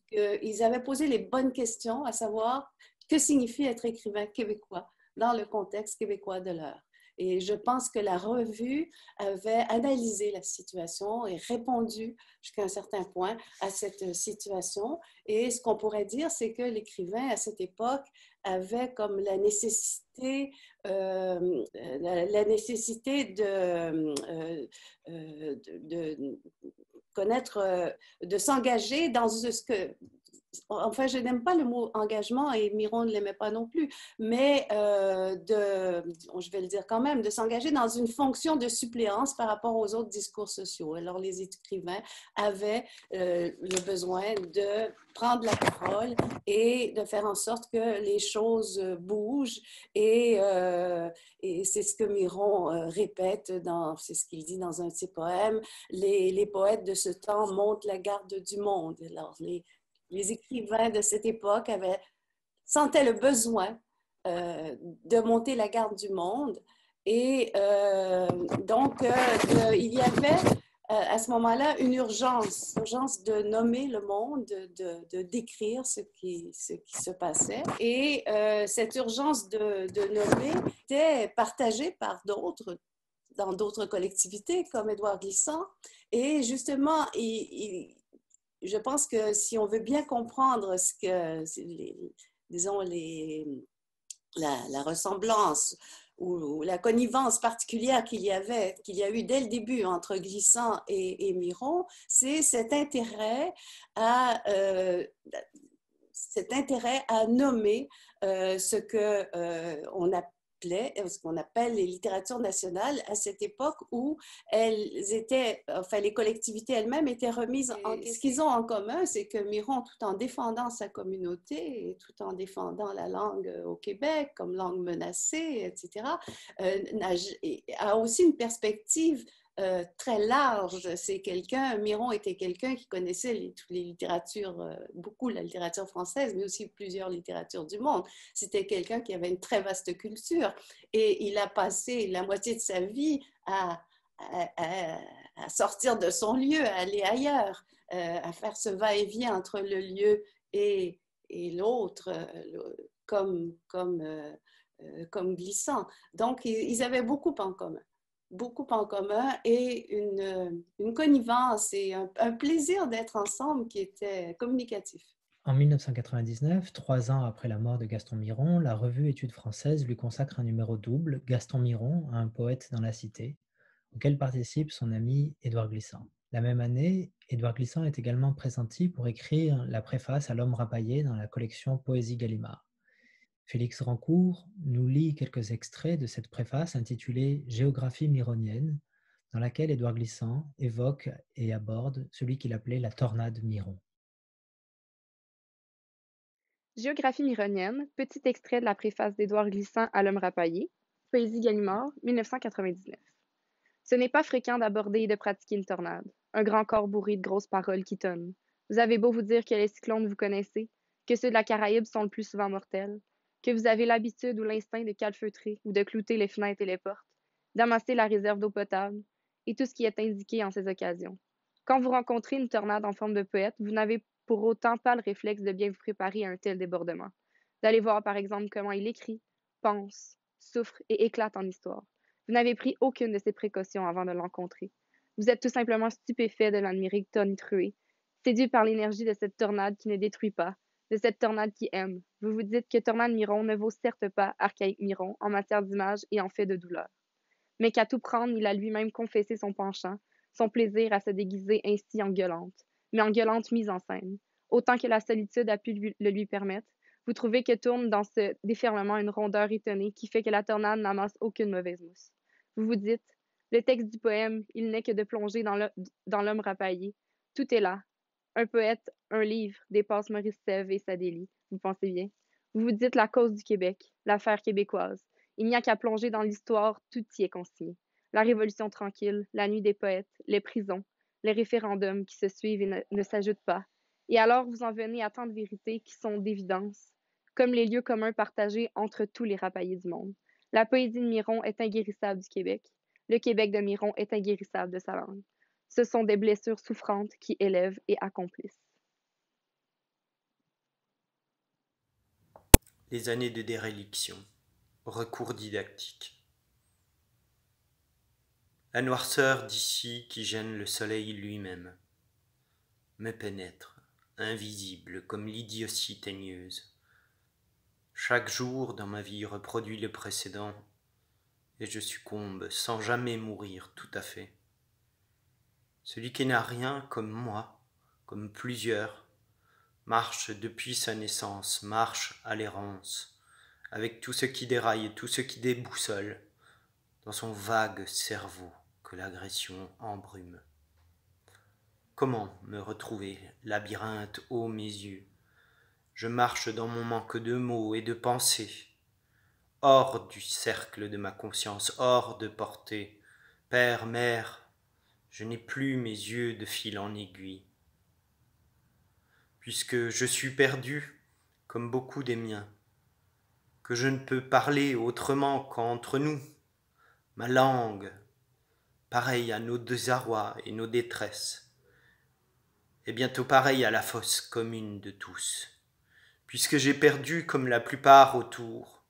qu'ils avaient posé les bonnes questions, à savoir que signifie être écrivain québécois dans le contexte québécois de l'heure. Et je pense que la revue avait analysé la situation et répondu jusqu'à un certain point à cette situation. Et ce qu'on pourrait dire, c'est que l'écrivain, à cette époque, avait comme la nécessité de connaître, de s'engager dans ce que... Enfin, je n'aime pas le mot engagement et Miron ne l'aimait pas non plus, mais je vais le dire quand même, de s'engager dans une fonction de suppléance par rapport aux autres discours sociaux. Alors, les écrivains avaient le besoin de prendre la parole et de faire en sorte que les choses bougent. Et c'est ce que Miron répète, c'est ce qu'il dit dans un de ses poèmes, les poètes de ce temps montent la garde du monde. Alors, les écrivains de cette époque sentaient le besoin de monter la garde du monde. Et donc, il y avait à ce moment-là une urgence de nommer le monde, de décrire ce qui se passait. Et cette urgence de nommer était partagée par d'autres, dans d'autres collectivités, comme Édouard Glissant. Et justement, je pense que si on veut bien comprendre la ressemblance ou la connivence particulière qu'il y a eu dès le début entre Glissant et Miron, c'est cet intérêt à nommer ce qu'on appelle les littératures nationales à cette époque où les collectivités elles-mêmes étaient remises en question. Ce qu'ils ont en commun, c'est que Miron, tout en défendant sa communauté et tout en défendant la langue au Québec comme langue menacée, etc., a aussi une perspective très large. Miron était quelqu'un qui connaissait toutes les littératures, beaucoup la littérature française, mais aussi plusieurs littératures du monde. C'était quelqu'un qui avait une très vaste culture et il a passé la moitié de sa vie à sortir de son lieu, à aller ailleurs, à faire ce va-et-vient entre le lieu et l'autre, comme Glissant. Donc, ils avaient beaucoup en commun et une connivence et un plaisir d'être ensemble qui était communicatif. En 1999, 3 ans après la mort de Gaston Miron, la revue Études françaises lui consacre un numéro double, Gaston Miron, un poète dans la cité, auquel participe son ami Édouard Glissant. La même année, Édouard Glissant est également pressenti pour écrire la préface à L'Homme rapaillé dans la collection Poésie Gallimard. Félix Rancourt nous lit quelques extraits de cette préface intitulée « Géographie mironienne », dans laquelle Édouard Glissant évoque et aborde celui qu'il appelait la tornade Miron. Géographie mironienne, petit extrait de la préface d'Édouard Glissant à L'Homme rapaillé, Poésie Gallimard, 1999. Ce n'est pas fréquent d'aborder et de pratiquer une tornade, un grand corps bourré de grosses paroles qui tonnent. Vous avez beau vous dire que les cyclones vous connaissez, que ceux de la Caraïbe sont le plus souvent mortels, que vous avez l'habitude ou l'instinct de calfeutrer ou de clouter les fenêtres et les portes, d'amasser la réserve d'eau potable et tout ce qui est indiqué en ces occasions. Quand vous rencontrez une tornade en forme de poète, vous n'avez pour autant pas le réflexe de bien vous préparer à un tel débordement, d'aller voir par exemple comment il écrit, pense, souffre et éclate en histoire. Vous n'avez pris aucune de ces précautions avant de l'rencontrer. Vous êtes tout simplement stupéfait de l'admirer tonitruer, séduit par l'énergie de cette tornade qui ne détruit pas, de cette tornade qui aime. Vous vous dites que Tornade Miron ne vaut certes pas Archaïque Miron en matière d'image et en fait de douleur, mais qu'à tout prendre, il a lui-même confessé son penchant, son plaisir à se déguiser ainsi en gueulante, mais en gueulante mise en scène. Autant que la solitude a pu le lui permettre, vous trouvez que tourne dans ce déferlement une rondeur étonnée qui fait que la tornade n'amasse aucune mauvaise mousse. Vous vous dites, le texte du poème, il n'est que de plonger dans l'homme rapaillé. Tout est là. Un poète, un livre, dépasse Maurice Sèvres et Sadélie. Vous pensez bien? Vous vous dites la cause du Québec, l'affaire québécoise. Il n'y a qu'à plonger dans l'histoire, tout y est consigné. la Révolution tranquille, la nuit des poètes, les prisons, les référendums qui se suivent et ne s'ajoutent pas. Et alors vous en venez à tant de vérités qui sont d'évidence, comme les lieux communs partagés entre tous les rapaillés du monde. La poésie de Miron est inguérissable du Québec. Le Québec de Miron est inguérissable de sa langue. Ce sont des blessures souffrantes qui élèvent et accomplissent. Les années de déréliction. Recours didactique. La noirceur d'ici qui gêne le soleil lui-même me pénètre, invisible comme l'idiotie teigneuse. Chaque jour dans ma vie reproduit le précédent et je succombe sans jamais mourir tout à fait. Celui qui n'a rien comme moi, comme plusieurs, marche depuis sa naissance, marche à l'errance, avec tout ce qui déraille et tout ce qui déboussole, dans son vague cerveau que l'agression embrume. Comment me retrouver, labyrinthe ô mes yeux? Je marche dans mon manque de mots et de pensées, hors du cercle de ma conscience, hors de portée. Père, mère, je n'ai plus mes yeux de fil en aiguille. Puisque je suis perdu, comme beaucoup des miens, que je ne peux parler autrement qu'entre nous, ma langue, pareille à nos désarrois et nos détresses, est bientôt pareille à la fosse commune de tous. Puisque j'ai perdu, comme la plupart autour,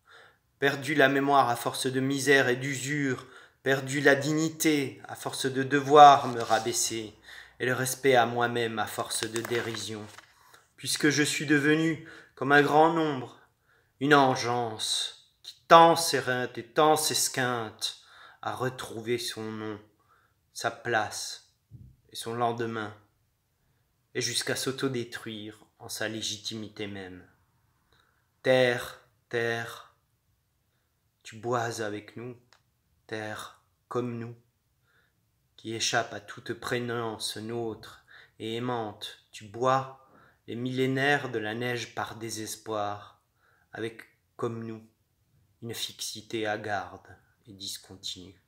perdu la mémoire à force de misère et d'usure, perdu la dignité à force de devoir me rabaisser, et le respect à moi-même à force de dérision, puisque je suis devenu, comme un grand nombre, une engeance qui tant s'éreinte et tant s'esquinte à retrouver son nom, sa place et son lendemain, et jusqu'à s'autodétruire en sa légitimité même. Terre, terre, tu bois avec nous, terre comme nous, qui échappe à toute prégnance nôtre et aimante, tu bois les millénaires de la neige par désespoir, avec, comme nous, une fixité hagarde et discontinue.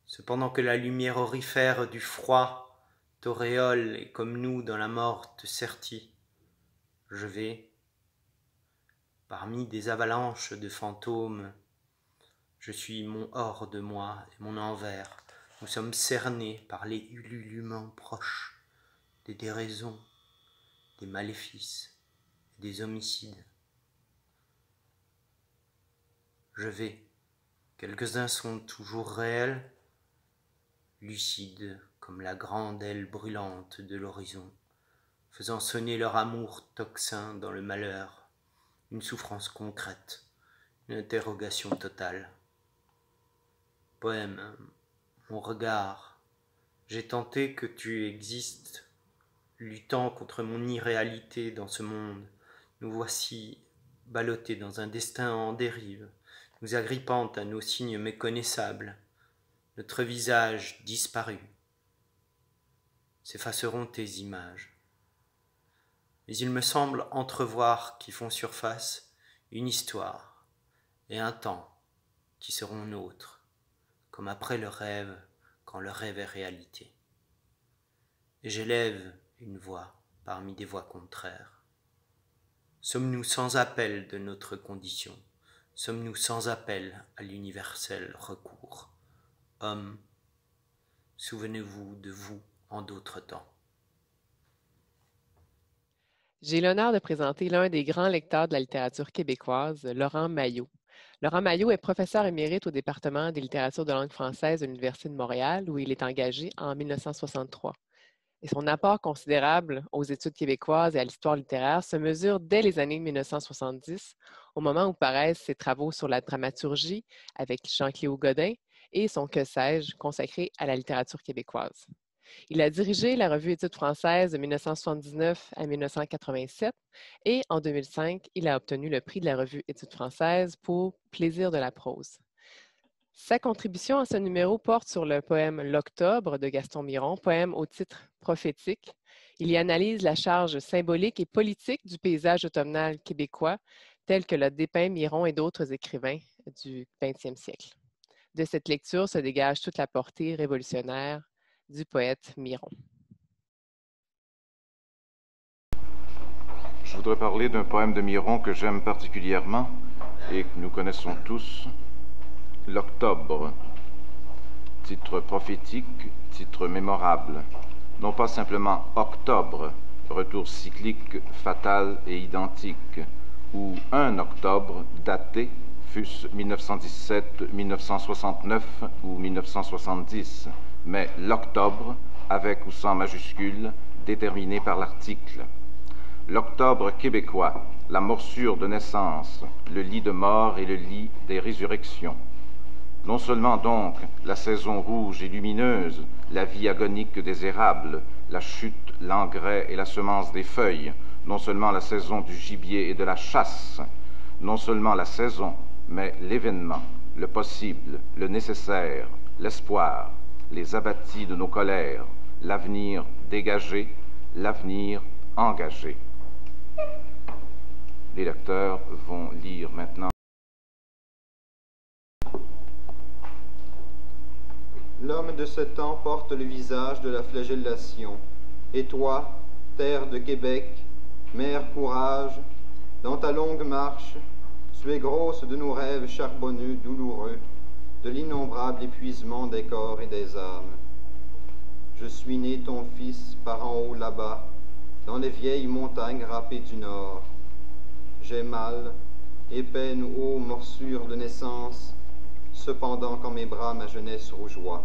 Cependant que la lumière aurifère du froid t'auréole et comme nous dans la mort te sertit, je vais, parmi des avalanches de fantômes, je suis mon hors de moi et mon envers, nous sommes cernés par les ululements proches des déraisons, des maléfices et des homicides. Je vais, quelques-uns sont toujours réels, lucides comme la grande aile brûlante de l'horizon, faisant sonner leur amour tocsin dans le malheur, une souffrance concrète, une interrogation totale. Poème, mon regard, j'ai tenté que tu existes, luttant contre mon irréalité dans ce monde. Nous voici ballottés dans un destin en dérive, nous agrippant à nos signes méconnaissables, notre visage disparu. S'effaceront tes images. Mais il me semble entrevoir qui font surface une histoire et un temps qui seront nôtres, comme après le rêve, quand le rêve est réalité. Et j'élève une voix parmi des voix contraires. Sommes-nous sans appel de notre condition? Sommes-nous sans appel à l'universel recours? Hommes, souvenez-vous de vous en d'autres temps. J'ai l'honneur de présenter l'un des grands lecteurs de la littérature québécoise, Laurent Mailloux. Laurent Mailloux est professeur émérite au département des littératures de langue française de l'Université de Montréal, où il est engagé en 1963. Et son apport considérable aux études québécoises et à l'histoire littéraire se mesure dès les années 1970, au moment où paraissent ses travaux sur la dramaturgie avec Jean-Cléo Godin et son Que sais-je consacré à la littérature québécoise. Il a dirigé la revue Études françaises de 1979 à 1987 et en 2005, il a obtenu le prix de la revue Études françaises pour Plaisir de la prose. Sa contribution à ce numéro porte sur le poème L'Octobre de Gaston Miron, poème au titre prophétique. Il y analyse la charge symbolique et politique du paysage automnal québécois tel que l'a dépeint Miron et d'autres écrivains du 20e siècle. De cette lecture se dégage toute la portée révolutionnaire du poète Miron. Je voudrais parler d'un poème de Miron que j'aime particulièrement et que nous connaissons tous, L'Octobre. Titre prophétique, titre mémorable. Non pas simplement Octobre, retour cyclique, fatal et identique, ou un octobre daté, fût-ce 1917, 1969 ou 1970, mais l'octobre, avec ou sans majuscule, déterminé par l'article. L'octobre québécois, la morsure de naissance, le lit de mort et le lit des résurrections. Non seulement donc la saison rouge et lumineuse, la vie agonique des érables, la chute, l'engrais et la semence des feuilles, non seulement la saison du gibier et de la chasse, non seulement la saison, mais l'événement, le possible, le nécessaire, l'espoir, les abattis de nos colères, l'avenir dégagé, l'avenir engagé. Les lecteurs vont lire maintenant. L'homme de ce temps porte le visage de la flagellation. Et toi, terre de Québec, mère courage, dans ta longue marche, tu es grosse de nos rêves charbonneux, douloureux, de l'innombrable épuisement des corps et des âmes. Je suis né ton fils par en haut là-bas, dans les vieilles montagnes râpées du nord. J'ai mal, et peine ô morsure de naissance, cependant quand mes bras ma jeunesse rougeoie.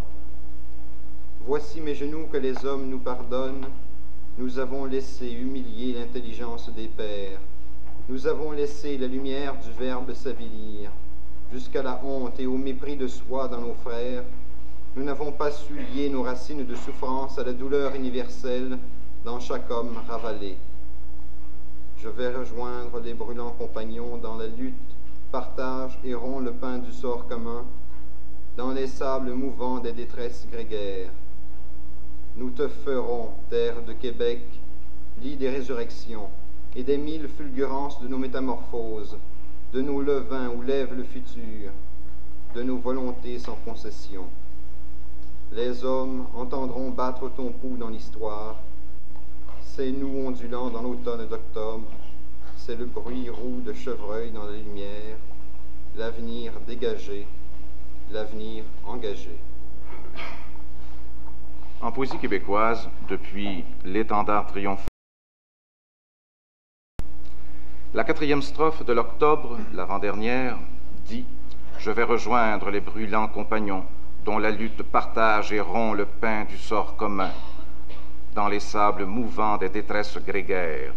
Voici mes genoux que les hommes nous pardonnent, nous avons laissé humilier l'intelligence des pères, nous avons laissé la lumière du Verbe s'avilir, jusqu'à la honte et au mépris de soi dans nos frères, nous n'avons pas su lier nos racines de souffrance à la douleur universelle dans chaque homme ravalé. Je vais rejoindre les brûlants compagnons dans la lutte, partage et rompt le pain du sort commun, dans les sables mouvants des détresses grégaires. Nous te ferons, terre de Québec, lit des résurrections, et des mille fulgurances de nos métamorphoses, de nos levains où lève le futur, de nos volontés sans concession. Les hommes entendront battre ton pouls dans l'histoire, c'est nous ondulants dans l'automne d'octobre, c'est le bruit roux de chevreuil dans la lumière, l'avenir dégagé, l'avenir engagé. En poésie québécoise, depuis l'étendard triomphant, la 4e strophe de l'Octobre, l'avant-dernière, dit « Je vais rejoindre les brûlants compagnons, dont la lutte partage et rompt le pain du sort commun, dans les sables mouvants des détresses grégaires.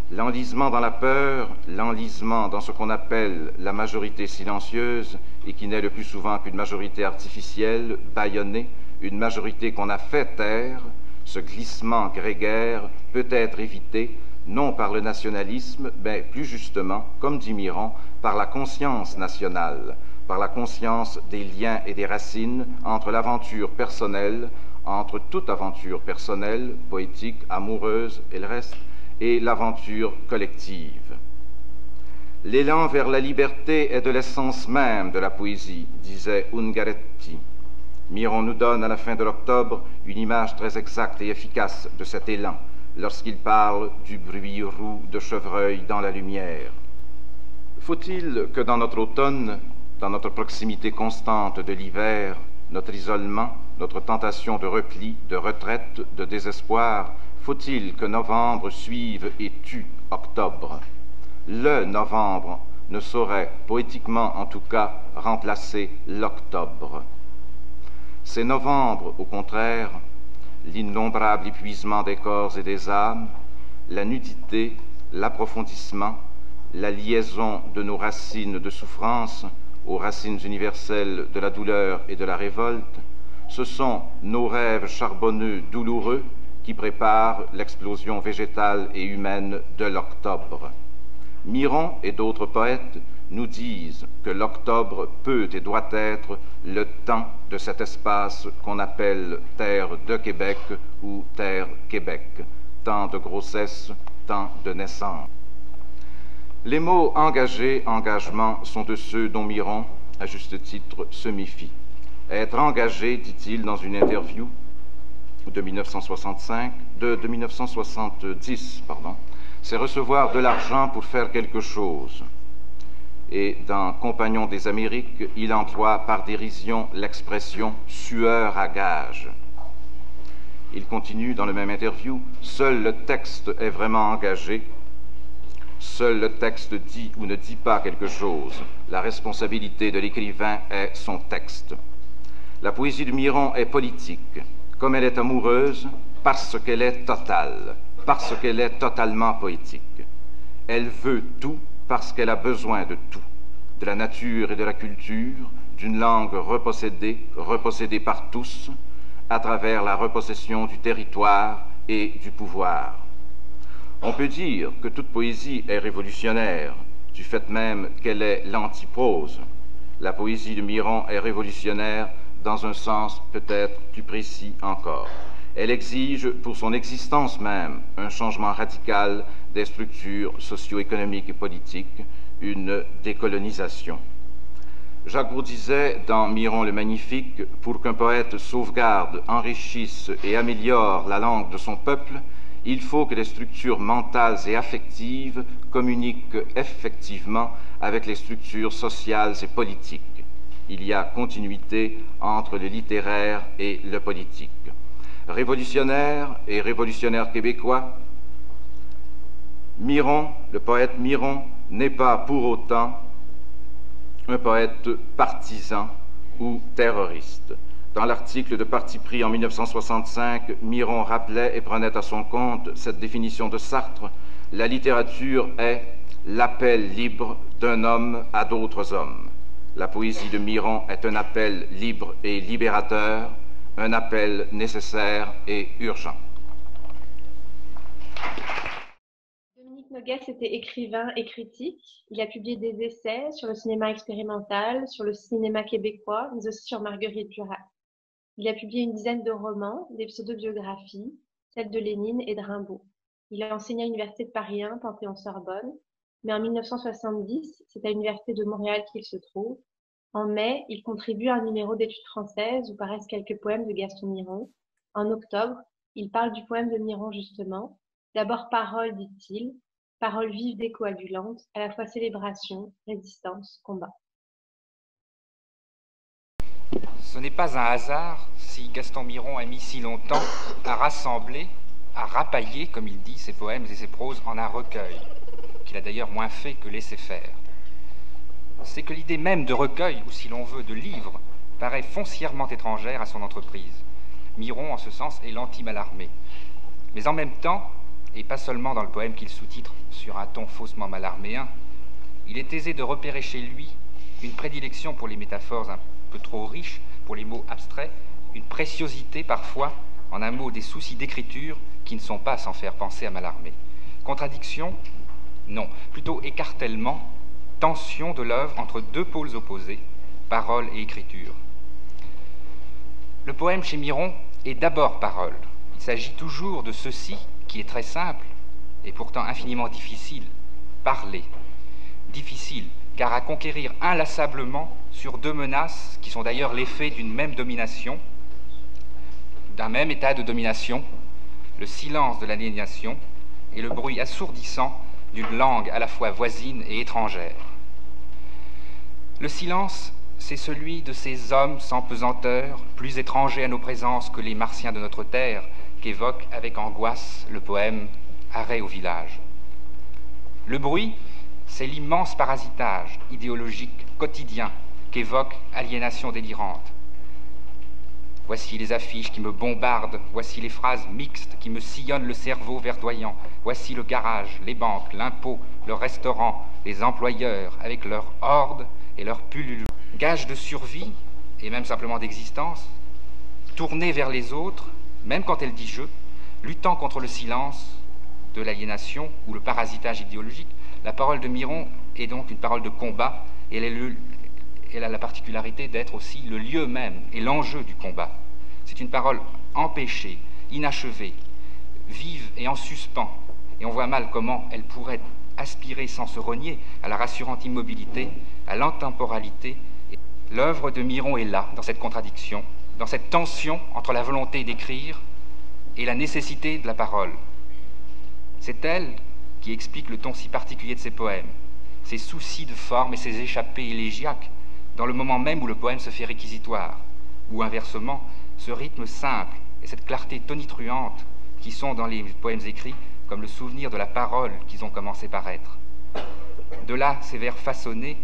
L'enlisement dans la peur, l'enlisement dans ce qu'on appelle la majorité silencieuse, et qui n'est le plus souvent qu'une majorité artificielle, bâillonnée, une majorité qu'on a fait taire, ce glissement grégaire peut être évité, non par le nationalisme, mais plus justement, comme dit Miron, par la conscience nationale, par la conscience des liens et des racines entre l'aventure personnelle, entre toute aventure personnelle, poétique, amoureuse et le reste, et l'aventure collective. L'élan vers la liberté est de l'essence même de la poésie, disait Ungaretti. Miron nous donne à la fin de l'Octobre une image très exacte et efficace de cet élan, lorsqu'il parle du bruit roux de chevreuil dans la lumière. Faut-il que dans notre automne, dans notre proximité constante de l'hiver, notre isolement, notre tentation de repli, de retraite, de désespoir, faut-il que novembre suive et tue octobre? Le novembre ne saurait, poétiquement en tout cas, remplacer l'octobre. C'est novembre, au contraire, l'innombrable épuisement des corps et des âmes, la nudité, l'approfondissement, la liaison de nos racines de souffrance aux racines universelles de la douleur et de la révolte, ce sont nos rêves charbonneux douloureux qui préparent l'explosion végétale et humaine de l'octobre. Miron et d'autres poètes nous disent que l'octobre peut et doit être le temps de cet espace qu'on appelle terre de Québec ou terre Québec, temps de grossesse, temps de naissance. Les mots engagé, engagement sont de ceux dont Miron, à juste titre, se méfie. Être engagé, dit-il dans une interview de 1970, c'est recevoir de l'argent pour faire quelque chose. Et dans Compagnons des Amériques, il emploie par dérision l'expression « sueur à gage ». Il continue dans le même interview, « Seul le texte est vraiment engagé. Seul le texte dit ou ne dit pas quelque chose. La responsabilité de l'écrivain est son texte. La poésie de Miron est politique, comme elle est amoureuse, parce qu'elle est totale, parce qu'elle est totalement poétique. Elle veut tout parce qu'elle a besoin de tout, de la nature et de la culture, d'une langue repossédée, repossédée par tous, à travers la repossession du territoire et du pouvoir. On peut dire que toute poésie est révolutionnaire, du fait même qu'elle est l'antiprose. La poésie de Miron est révolutionnaire dans un sens peut-être plus précis encore. Elle exige, pour son existence même, un changement radical des structures socio-économiques et politiques, une décolonisation. Jacques Bourdizet, dans Miron le Magnifique, pour qu'un poète sauvegarde, enrichisse et améliore la langue de son peuple, il faut que les structures mentales et affectives communiquent effectivement avec les structures sociales et politiques. Il y a continuité entre le littéraire et le politique. Révolutionnaire et révolutionnaire québécois, Miron, le poète Miron, n'est pas pour autant un poète partisan ou terroriste. Dans l'article de Parti pris en 1965, Miron rappelait et prenait à son compte cette définition de Sartre: la littérature est l'appel libre d'un homme à d'autres hommes. La poésie de Miron est un appel libre et libérateur, un appel nécessaire et urgent. Dominique Noguès était écrivain et critique. Il a publié des essais sur le cinéma expérimental, sur le cinéma québécois, mais aussi sur Marguerite Duras. Il a publié une dizaine de romans, des pseudobiographies, celles de Lénine et de Rimbaud. Il a enseigné à l'Université de Paris 1, Panthéon-Sorbonne, mais en 1970, c'est à l'Université de Montréal qu'il se trouve. En mai, il contribue à un numéro d'études françaises où paraissent quelques poèmes de Gaston Miron. En octobre, il parle du poème de Miron justement. D'abord parole, dit-il, parole vive et coagulante, à la fois célébration, résistance, combat. Ce n'est pas un hasard si Gaston Miron a mis si longtemps à rassembler, à rapailler, comme il dit, ses poèmes et ses proses en un recueil, qu'il a d'ailleurs moins fait que laisser faire. C'est que l'idée même de recueil, ou si l'on veut, de livre, paraît foncièrement étrangère à son entreprise. Miron, en ce sens, est l'anti-Mallarmé. Mais en même temps, et pas seulement dans le poème qu'il sous-titre sur un ton faussement mallarméen, il est aisé de repérer chez lui une prédilection pour les métaphores un peu trop riches, pour les mots abstraits, une préciosité parfois, en un mot, des soucis d'écriture qui ne sont pas sans faire penser à Mallarmé. Contradiction? Non, plutôt écartèlement, tension de l'œuvre entre deux pôles opposés, parole et écriture. Le poème chez Miron est d'abord parole. Il s'agit toujours de ceci qui est très simple et pourtant infiniment difficile, parler. Difficile, car à conquérir inlassablement sur deux menaces qui sont d'ailleurs l'effet d'une même domination, d'un même état de domination, le silence de l'aliénation et le bruit assourdissant d'une langue à la fois voisine et étrangère. Le silence, c'est celui de ces hommes sans pesanteur, plus étrangers à nos présences que les martiens de notre terre, qu'évoque avec angoisse le poème « Arrêt au village ». Le bruit, c'est l'immense parasitage idéologique quotidien qu'évoque Aliénation délirante. Voici les affiches qui me bombardent, voici les phrases mixtes qui me sillonnent le cerveau verdoyant, voici le garage, les banques, l'impôt, le restaurant, les employeurs avec leurs hordes et leurs pullules. Gage de survie, et même simplement d'existence, tournée vers les autres, même quand elle dit « je », luttant contre le silence de l'aliénation ou le parasitage idéologique. La parole de Miron est donc une parole de combat, et elle a la particularité d'être aussi le lieu même et l'enjeu du combat. C'est une parole empêchée, inachevée, vive et en suspens, et on voit mal comment elle pourrait aspirer sans se renier à la rassurante immobilité, à l'intemporalité L'œuvre de Miron est là, dans cette contradiction, dans cette tension entre la volonté d'écrire et la nécessité de la parole. C'est elle qui explique le ton si particulier de ses poèmes, ses soucis de forme et ses échappées élégiaques, dans le moment même où le poème se fait réquisitoire, ou inversement, ce rythme simple et cette clarté tonitruante qui sont dans les poèmes écrits comme le souvenir de la parole qu'ils ont commencé par être. De là, ces vers façonnés,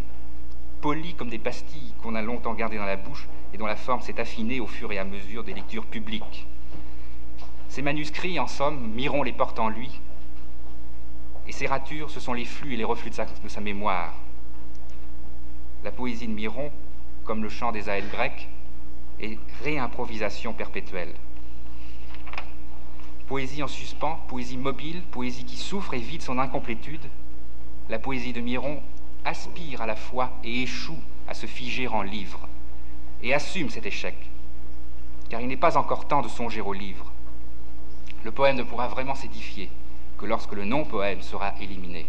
polis comme des pastilles qu'on a longtemps gardées dans la bouche et dont la forme s'est affinée au fur et à mesure des lectures publiques. Ces manuscrits, en somme, Miron les porte en lui, et ces ratures, ce sont les flux et les reflux de sa mémoire. La poésie de Miron, comme le chant des Aèdes grecs, est réimprovisation perpétuelle. Poésie en suspens, poésie mobile, poésie qui souffre et vide son incomplétude, la poésie de Miron aspire à la fois et échoue à se figer en livre, et assume cet échec, car il n'est pas encore temps de songer au livre. Le poème ne pourra vraiment s'édifier que lorsque le non-poème sera éliminé.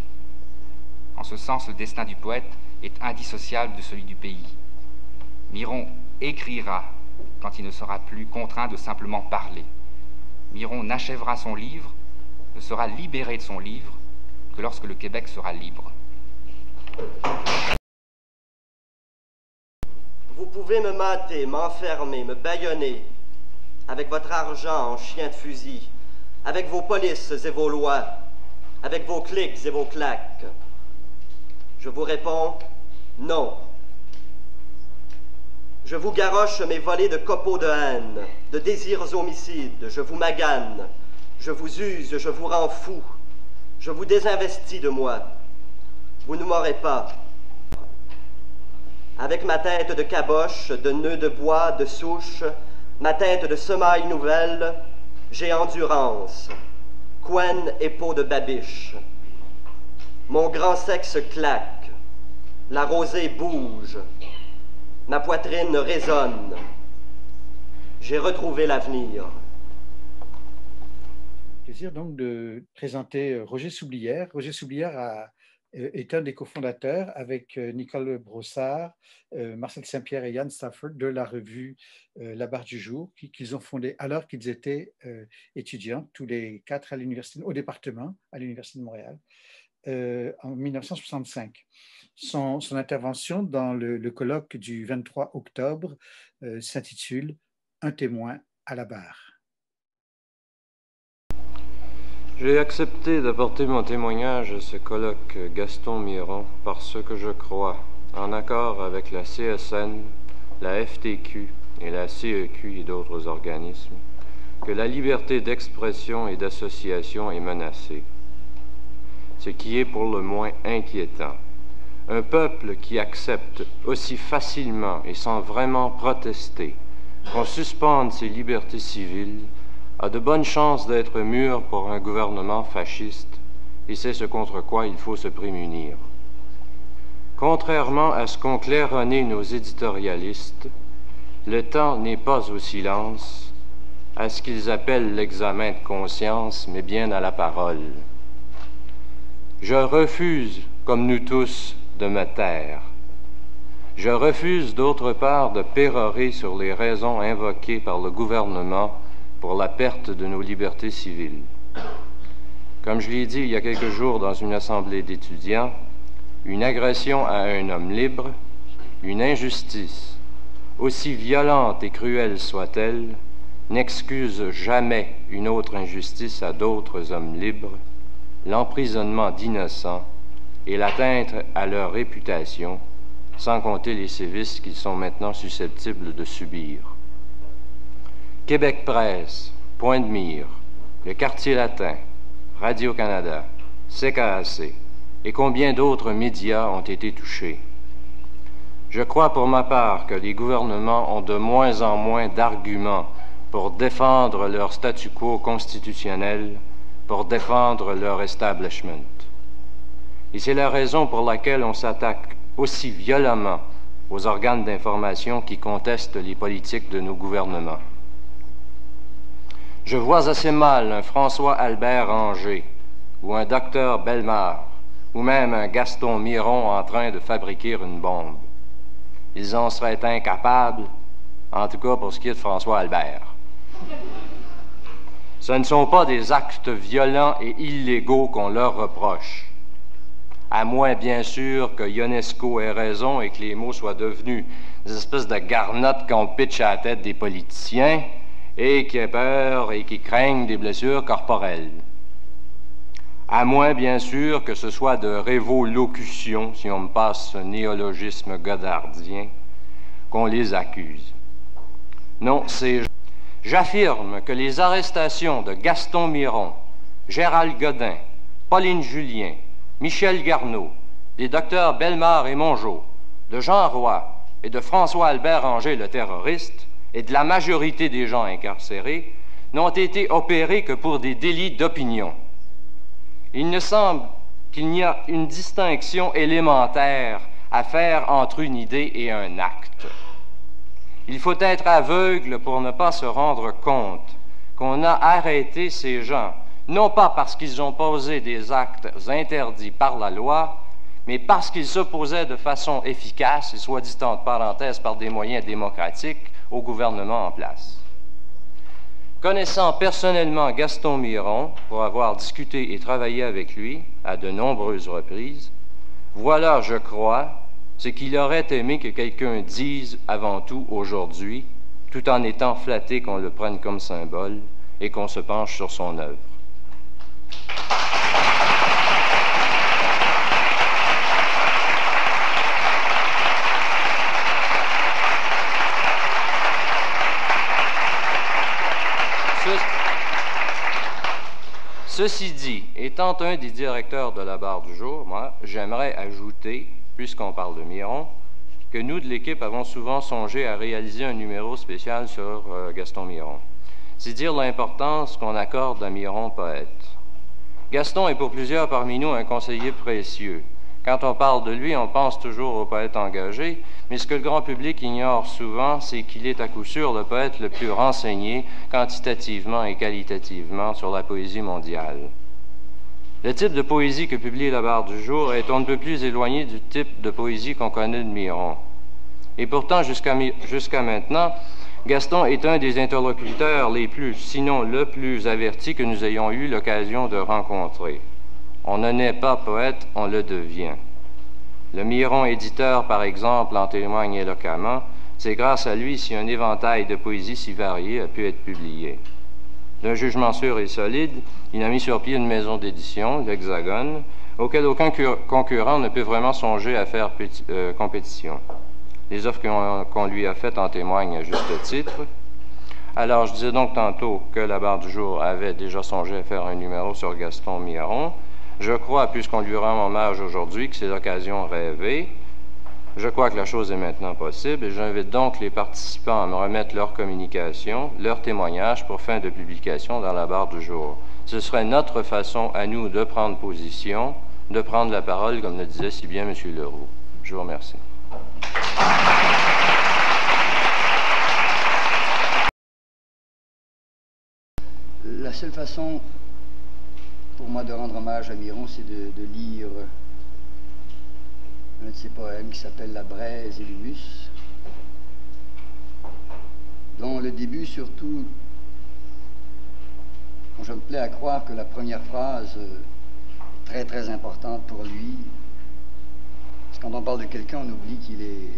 En ce sens, le destin du poète est indissociable de celui du pays. Miron écrira quand il ne sera plus contraint de simplement parler. Miron n'achèvera son livre, ne sera libéré de son livre, que lorsque le Québec sera libre. Vous pouvez me mater, m'enfermer, me bâillonner, avec votre argent en chien de fusil, avec vos polices et vos lois, avec vos clics et vos claques. Je vous réponds, non. Je vous garoche mes volées de copeaux de haine, de désirs homicides, je vous magane, je vous use, je vous rends fou, je vous désinvestis de moi. Vous ne m'aurez pas. Avec ma tête de caboche, de nœuds de bois, de souche, ma tête de semaille nouvelle, j'ai endurance, couenne et peau de babiche. Mon grand sexe claque, la rosée bouge, ma poitrine résonne. J'ai retrouvé l'avenir. Plaisir donc de présenter Roger Soublière. Roger Soublière est un des cofondateurs avec Nicole Brossard, Marcel Saint-Pierre et Yann Stafford de la revue La Barre du Jour, qu'ils ont fondée alors qu'ils étaient étudiants, tous les quatre à l'université, au département, à l'Université de Montréal, en 1965. Son intervention dans le colloque du 23 octobre s'intitule « Un témoin à la barre ». J'ai accepté d'apporter mon témoignage à ce colloque Gaston Miron parce que je crois, en accord avec la CSN, la FTQ et la CEQ et d'autres organismes, que la liberté d'expression et d'association est menacée. Ce qui est pour le moins inquiétant. Un peuple qui accepte aussi facilement et sans vraiment protester qu'on suspende ses libertés civiles a de bonnes chances d'être mûr pour un gouvernement fasciste, et c'est ce contre quoi il faut se prémunir. Contrairement à ce qu'ont claironné nos éditorialistes, le temps n'est pas au silence, à ce qu'ils appellent l'examen de conscience, mais bien à la parole. Je refuse, comme nous tous, de me taire. Je refuse d'autre part de pérorer sur les raisons invoquées par le gouvernement pour la perte de nos libertés civiles. Comme je l'ai dit il y a quelques jours dans une assemblée d'étudiants, une agression à un homme libre, une injustice, aussi violente et cruelle soit-elle, n'excuse jamais une autre injustice à d'autres hommes libres, l'emprisonnement d'innocents et l'atteinte à leur réputation, sans compter les sévices qu'ils sont maintenant susceptibles de subir. Québec Presse, Point de Mire, le Quartier Latin, Radio-Canada, CKAC et combien d'autres médias ont été touchés. Je crois pour ma part que les gouvernements ont de moins en moins d'arguments pour défendre leur statu quo constitutionnel, pour défendre leur establishment. Et c'est la raison pour laquelle on s'attaque aussi violemment aux organes d'information qui contestent les politiques de nos gouvernements. Je vois assez mal un François-Albert Ranger, ou un docteur Bellemare, ou même un Gaston Miron en train de fabriquer une bombe. ils en seraient incapables, en tout cas pour ce qui est de François Albert. Ce ne sont pas des actes violents et illégaux qu'on leur reproche, à moins bien sûr que Ionesco ait raison et que les mots soient devenus des espèces de garnottes qu'on pitche à la tête des politiciens et qui aient peur et qui craignent des blessures corporelles. À moins, bien sûr, que ce soit de révolution, si on me passe ce néologisme godardien, qu'on les accuse. Non, j'affirme que les arrestations de Gaston Miron, Gérald Godin, Pauline Julien, Michel Garneau, des docteurs Bellemare et Mongeau, de Jean Roy et de François-Albert Anger, le terroriste, et de la majorité des gens incarcérés, n'ont été opérés que pour des délits d'opinion. Il me semble qu'il n'y a une distinction élémentaire à faire entre une idée et un acte. Il faut être aveugle pour ne pas se rendre compte qu'on a arrêté ces gens, non pas parce qu'ils ont posé des actes interdits par la loi, mais parce qu'ils s'opposaient de façon efficace, et soit dit entre parenthèses par des moyens démocratiques, au gouvernement en place. Connaissant personnellement Gaston Miron, pour avoir discuté et travaillé avec lui à de nombreuses reprises, voilà, je crois, ce qu'il aurait aimé que quelqu'un dise avant tout aujourd'hui, tout en étant flatté qu'on le prenne comme symbole et qu'on se penche sur son œuvre. Ceci dit, étant un des directeurs de la Barre du Jour, moi, j'aimerais ajouter, puisqu'on parle de Miron, que nous, de l'équipe, avons souvent songé à réaliser un numéro spécial sur Gaston Miron. C'est dire l'importance qu'on accorde à Miron poète. Gaston est pour plusieurs parmi nous un conseiller précieux. Quand on parle de lui, on pense toujours au poète engagé, mais ce que le grand public ignore souvent, c'est qu'il est à coup sûr le poète le plus renseigné quantitativement et qualitativement sur la poésie mondiale. Le type de poésie que publie la Barre du Jour est on ne peut plus éloigné du type de poésie qu'on connaît de Miron. Et pourtant, jusqu'à maintenant, Gaston est un des interlocuteurs les plus, sinon le plus averti que nous ayons eu l'occasion de rencontrer. On ne naît pas poète, on le devient. Le Miron éditeur, par exemple, en témoigne éloquemment. C'est grâce à lui si un éventail de poésie si varié a pu être publié. D'un jugement sûr et solide, il a mis sur pied une maison d'édition, l'Hexagone, auquel aucun concurrent ne peut vraiment songer à faire compétition. Les offres qu'on lui a faites en témoignent à juste titre. Alors, je disais donc tantôt que la Barre du Jour avait déjà songé à faire un numéro sur Gaston Miron. Je crois, puisqu'on lui rend hommage aujourd'hui, que c'est l'occasion rêvée. Je crois que la chose est maintenant possible et j'invite donc les participants à me remettre leur communication, leur témoignage pour fin de publication dans la Barre du Jour. Ce serait notre façon à nous de prendre position, de prendre la parole, comme le disait si bien M. Leroux. Je vous remercie. La seule façon pour moi de rendre hommage à Miron, c'est de lire un de ses poèmes qui s'appelle La braise et l'humus, dont le début surtout, je me plais à croire que la première phrase est très très importante pour lui. Parce que quand on parle de quelqu'un, on oublie qu'il est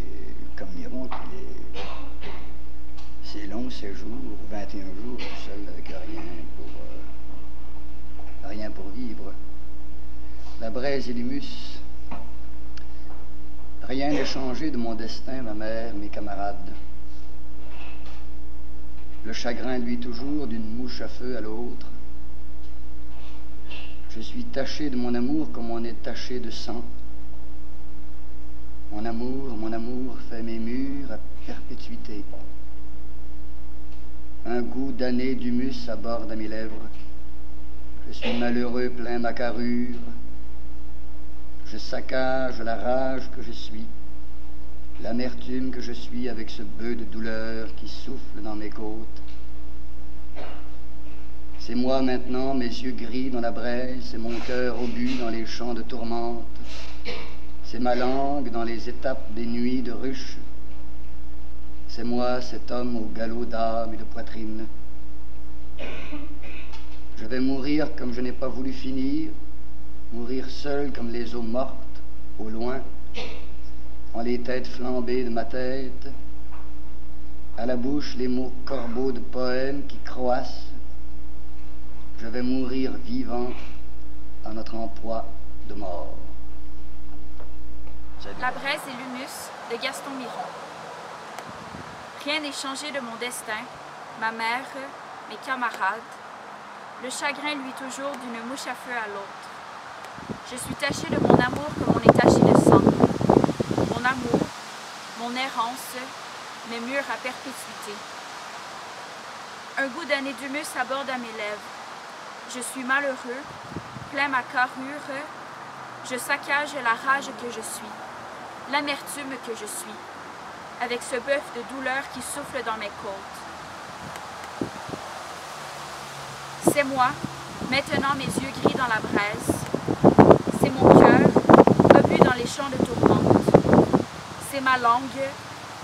comme Miron, qu'il est ses longs séjours, 21 jours, seul avec rien pour vivre. La braise et l'humus. Rien n'est changé de mon destin, ma mère, mes camarades. Le chagrin, lui, toujours, d'une mouche à feu à l'autre. Je suis taché de mon amour comme on est taché de sang. Mon amour fait mes murs à perpétuité. Un goût d'année d'humus aborde à mes lèvres. Je suis malheureux, plein ma carrure. Je saccage la rage que je suis, l'amertume que je suis avec ce bœuf de douleur qui souffle dans mes côtes. C'est moi maintenant, mes yeux gris dans la braise, c'est mon cœur obus dans les champs de tourmente. C'est ma langue dans les étapes des nuits de ruche, C'est moi, cet homme au galop d'âme et de poitrine. Je vais mourir comme je n'ai pas voulu finir, mourir seul comme les eaux mortes, au loin, en les têtes flambées de ma tête, à la bouche les mots corbeaux de poèmes qui croassent. Je vais mourir vivant dans notre emploi de mort. La braise et l'humus de Gaston Miron. Rien n'est changé de mon destin, ma mère, mes camarades. Le chagrin luit toujours d'une mouche à feu à l'autre. Je suis taché de mon amour comme on est taché de sang. Mon amour, mon errance, mes murs à perpétuité. Un goût d'année d'humus aborde à mes lèvres. Je suis malheureux, plein ma carrure. Je saccage la rage que je suis, l'amertume que je suis, avec ce bœuf de douleur qui souffle dans mes côtes. C'est moi, maintenant mes yeux gris dans la braise. C'est mon cœur, obus dans les champs de tourmente. C'est ma langue,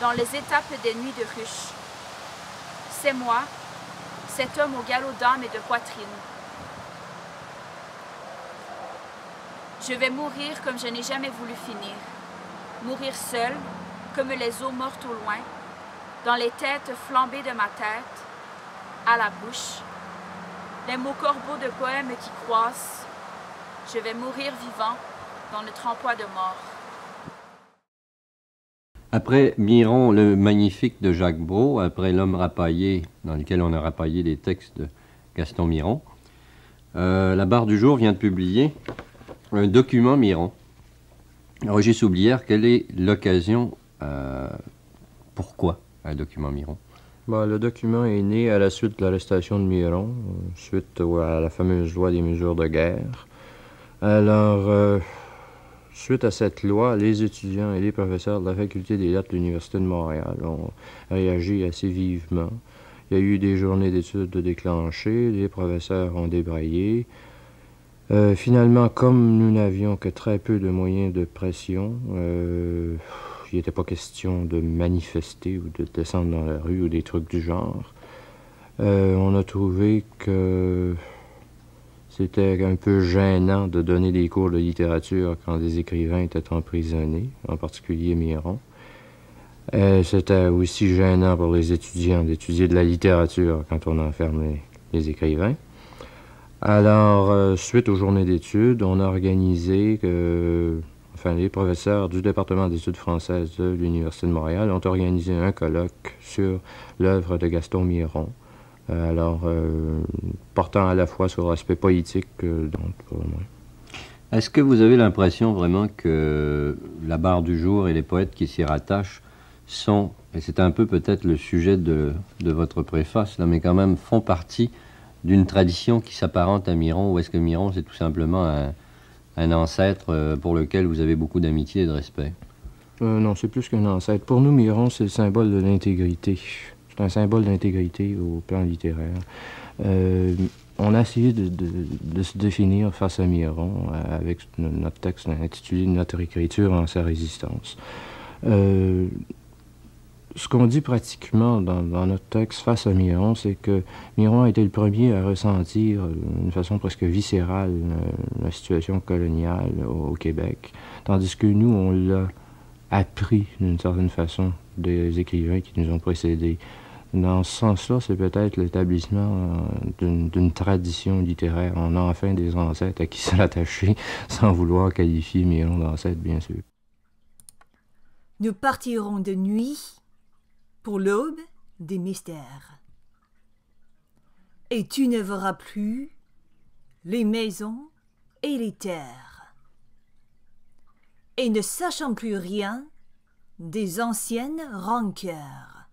dans les étapes des nuits de ruche. C'est moi, cet homme au galop d'âme et de poitrine. Je vais mourir comme je n'ai jamais voulu finir. Mourir seul, comme les eaux mortes au loin, dans les têtes flambées de ma tête, à la bouche, les mots corbeaux de poèmes qui croissent. Je vais mourir vivant dans notre emploi de mort. Après Miron, le magnifique de Jacques Brault, après L'homme rapaillé, dans lequel on a rapaillé des textes de Gaston Miron, La Barre du Jour vient de publier un document Miron. Roger Soublière, quelle est l'occasion, pourquoi un document Miron? Le document est né à la suite de l'arrestation de Miron, suite à la fameuse loi des mesures de guerre. Alors, suite à cette loi, les étudiants et les professeurs de la Faculté des lettres de l'Université de Montréal ont réagi assez vivement. Il y a eu des journées d'études déclenchées, les professeurs ont débraillé. Finalement, comme nous n'avions que très peu de moyens de pression, il n'était pas question de manifester ou de descendre dans la rue ou des trucs du genre. On a trouvé que c'était un peu gênant de donner des cours de littérature quand des écrivains étaient emprisonnés, en particulier Miron. C'était aussi gênant pour les étudiants d'étudier de la littérature quand on enferme les écrivains. Alors, suite aux journées d'études, on a organisé les professeurs du département d'études françaises de l'Université de Montréal ont organisé un colloque sur l'œuvre de Gaston Miron. Portant à la fois sur l'aspect poétique, Est-ce que vous avez l'impression vraiment que La Barre du Jour et les poètes qui s'y rattachent sont, et c'est un peu peut-être le sujet de votre préface, là, mais quand même font partie d'une tradition qui s'apparente à Miron, ou est-ce que Miron, c'est tout simplement un ancêtre pour lequel vous avez beaucoup d'amitié et de respect? Non, c'est plus qu'un ancêtre. Pour nous, Miron, c'est le symbole de l'intégrité. C'est un symbole d'intégrité au plan littéraire. On a essayé de se définir face à Miron avec notre texte intitulé « Notre écriture en sa résistance ». Ce qu'on dit pratiquement dans notre texte face à Miron, c'est que Miron a été le premier à ressentir d'une façon presque viscérale la situation coloniale au Québec, tandis que nous, on l'a appris d'une certaine façon des écrivains qui nous ont précédés. Dans ce sens-là, c'est peut-être l'établissement d'une tradition littéraire. On a enfin des ancêtres à qui se rattacher, sans vouloir qualifier Miron d'ancêtre, bien sûr. Nous partirons de nuit pour l'aube des mystères. Et tu ne verras plus les maisons et les terres. Et ne sachant plus rien des anciennes rancœurs,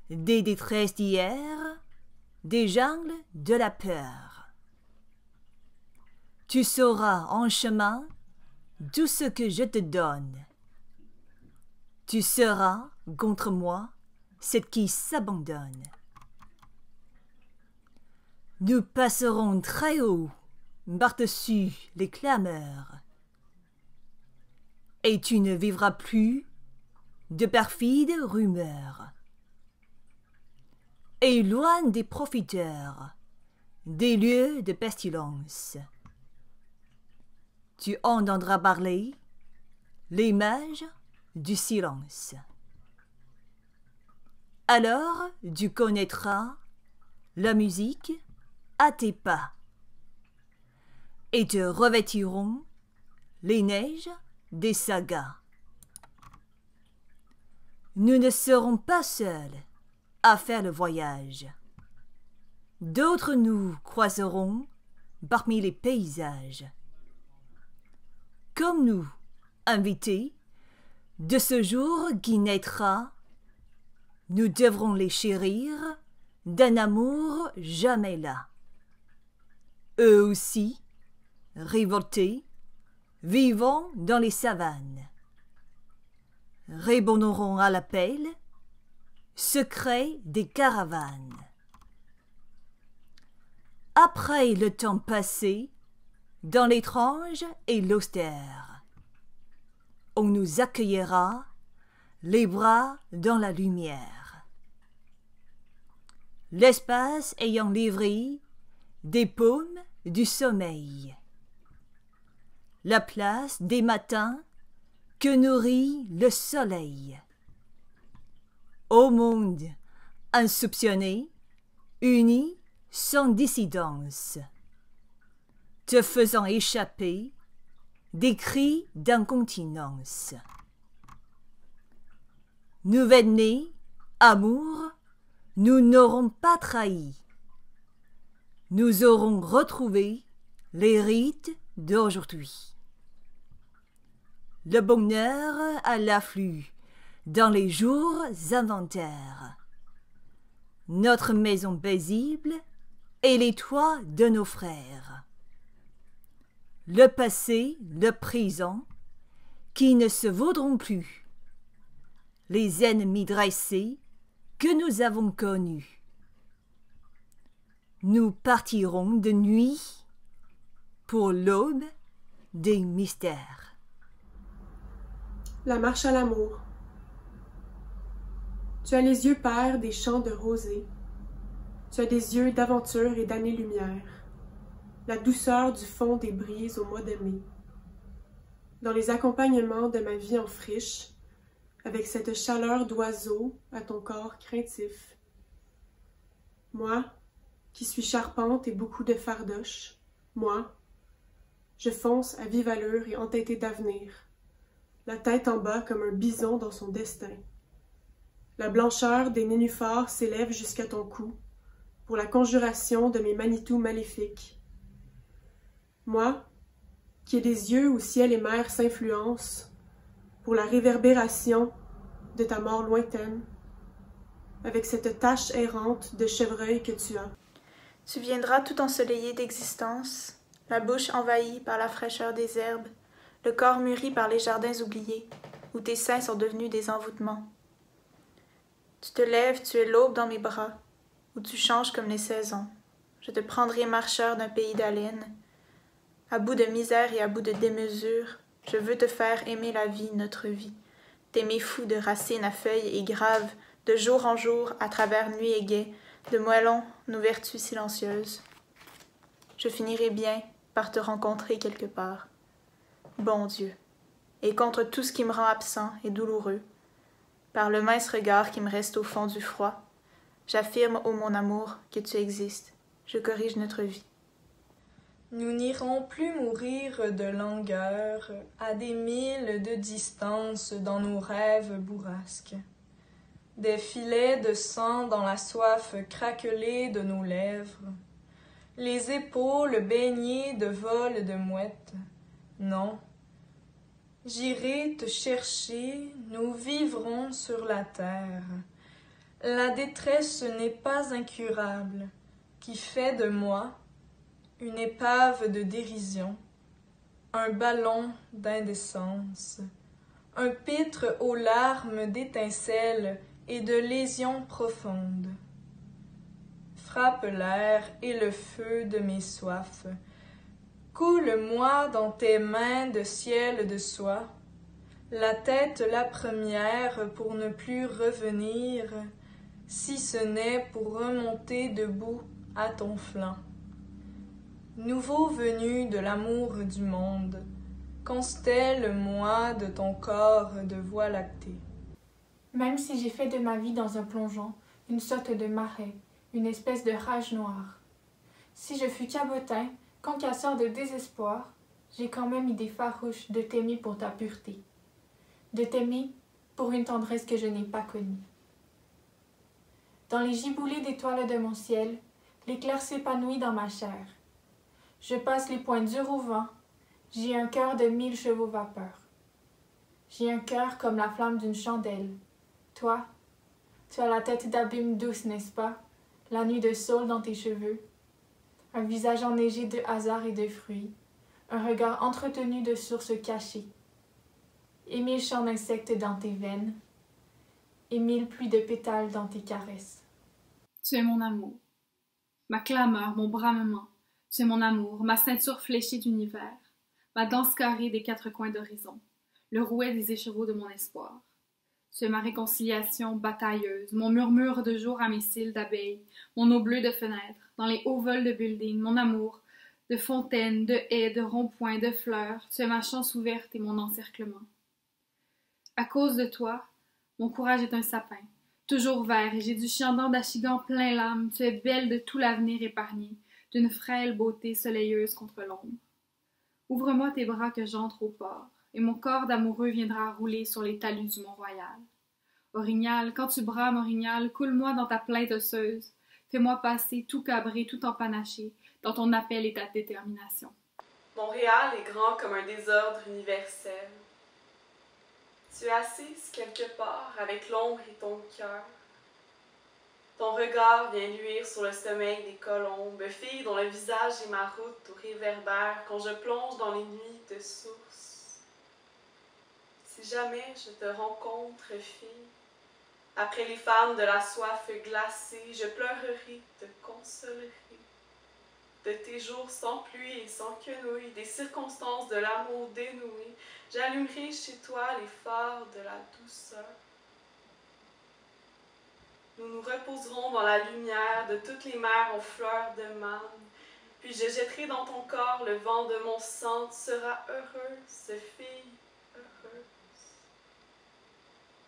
des détresses d'hier, des jungles de la peur. Tu sauras en chemin tout ce que je te donne. Tu seras, contre moi, cette qui s'abandonne. Nous passerons très haut, par-dessus les clameurs, et tu ne vivras plus de perfides rumeurs. Et loin des profiteurs, des lieux de pestilence. Tu entendras parler les mages du silence. Alors tu connaîtras la musique à tes pas, et te revêtiront les neiges des sagas. Nous ne serons pas seuls à faire le voyage. D'autres nous croiseront parmi les paysages. Comme nous, invités de ce jour qui naîtra, nous devrons les chérir d'un amour jamais là. Eux aussi, révoltés, vivant dans les savanes, répondront à l'appel secret des caravanes. Après le temps passé dans l'étrange et l'austère, on nous accueillera les bras dans la lumière. L'espace ayant livré des paumes du sommeil, la place des matins que nourrit le soleil. Ô monde insoupçonné, uni sans dissidence, te faisant échapper des cris d'incontinence. Nouvel-né, amour, nous n'aurons pas trahi. Nous aurons retrouvé les rites d'aujourd'hui. Le bonheur à l'afflux dans les jours inventaires. Notre maison paisible et les toits de nos frères. Le passé, le présent, qui ne se vaudront plus. Les ennemis dressés que nous avons connus. Nous partirons de nuit pour l'aube des mystères. La marche à l'amour. Tu as les yeux pères des champs de rosée. Tu as des yeux d'aventure et d'années-lumière. La douceur du fond des brises au mois de mai. Dans les accompagnements de ma vie en friche, avec cette chaleur d'oiseau à ton corps craintif. Moi, qui suis charpente et beaucoup de fardoche, moi, je fonce à vive allure et entêtée d'avenir, la tête en bas comme un bison dans son destin. La blancheur des nénuphars s'élève jusqu'à ton cou, pour la conjuration de mes Manitou maléfiques. Moi, qui ai des yeux où ciel et mer s'influencent, pour la réverbération de ta mort lointaine, avec cette tache errante de chevreuil que tu as. Tu viendras tout ensoleillé d'existence, la bouche envahie par la fraîcheur des herbes, le corps mûri par les jardins oubliés, où tes seins sont devenus des envoûtements. Tu te lèves, tu es l'aube dans mes bras, où tu changes comme les saisons. Je te prendrai marcheur d'un pays d'haleine. À bout de misère et à bout de démesure, je veux te faire aimer la vie, notre vie, t'aimer fou de racines à feuilles et graves, de jour en jour, à travers nuit et guet, de moellons, nos vertus silencieuses. Je finirai bien par te rencontrer quelque part. Bon Dieu, et contre tout ce qui me rend absent et douloureux, par le mince regard qui me reste au fond du froid, j'affirme, ô mon amour, que tu existes. Je corrige notre vie. Nous n'irons plus mourir de langueur à des milles de distance dans nos rêves bourrasques. Des filets de sang dans la soif craquelée de nos lèvres, les épaules baignées de vols de mouettes. Non, j'irai te chercher, nous vivrons sur la terre. La détresse n'est pas incurable, qui fait de moi une épave de dérision, un ballon d'indécence, un pitre aux larmes d'étincelles et de lésions profondes. Frappe l'air et le feu de mes soifs, coule-moi dans tes mains de ciel de soie, la tête la première pour ne plus revenir, si ce n'est pour remonter debout à ton flanc. Nouveau venu de l'amour du monde, constelle-moi de ton corps de voie lactée. Même si j'ai fait de ma vie dans un plongeon, une sorte de marais, une espèce de rage noire. Si je fus cabotin, concasseur de désespoir, j'ai quand même idée farouche de t'aimer pour ta pureté, de t'aimer pour une tendresse que je n'ai pas connue. Dans les giboulées d'étoiles de mon ciel, l'éclair s'épanouit dans ma chair. Je passe les poings durs au vent, j'ai un cœur de 1000 chevaux vapeur. J'ai un cœur comme la flamme d'une chandelle. Toi, tu as la tête d'abîme douce, n'est-ce pas? La nuit de saule dans tes cheveux. Un visage enneigé de hasard et de fruits. Un regard entretenu de sources cachées. Et 1000 chants d'insectes dans tes veines. Et 1000 pluies de pétales dans tes caresses. Tu es mon amour. Ma clameur, mon bramement. Tu es mon amour, ma ceinture fléchée d'univers. Ma danse carrée des 4 coins d'horizon. Le rouet des écheveaux de mon espoir. Tu es ma réconciliation batailleuse, mon murmure de jour à mes cils d'abeilles, mon eau bleue de fenêtre, dans les hauts vols de buildings, mon amour, de fontaines, de haies, de ronds-points, de fleurs, tu es ma chance ouverte et mon encerclement. À cause de toi, mon courage est un sapin, toujours vert, et j'ai du chiandant d'achigan plein l'âme, tu es belle de tout l'avenir épargné, d'une frêle beauté soleilleuse contre l'ombre. Ouvre-moi tes bras que j'entre au port, et mon corps d'amoureux viendra rouler sur les talus du Mont-Royal. Orignal, quand tu brames, Orignal, coule-moi dans ta plainte osseuse. Fais-moi passer tout cabré, tout empanaché, dans ton appel et ta détermination. Montréal est grand comme un désordre universel. Tu es assise quelque part avec l'ombre et ton cœur. Ton regard vient luire sur le sommeil des colombes, fille dont le visage est ma route au réverbère quand je plonge dans les nuits de source. Si jamais je te rencontre, fille, après les femmes de la soif glacée, je pleurerai, te consolerai. De tes jours sans pluie et sans quenouille, des circonstances de l'amour dénoué, j'allumerai chez toi les phares de la douceur. Nous nous reposerons dans la lumière de toutes les mers aux fleurs de manne, puis je jetterai dans ton corps le vent de mon sang, tu seras heureuse, fille, heureuse,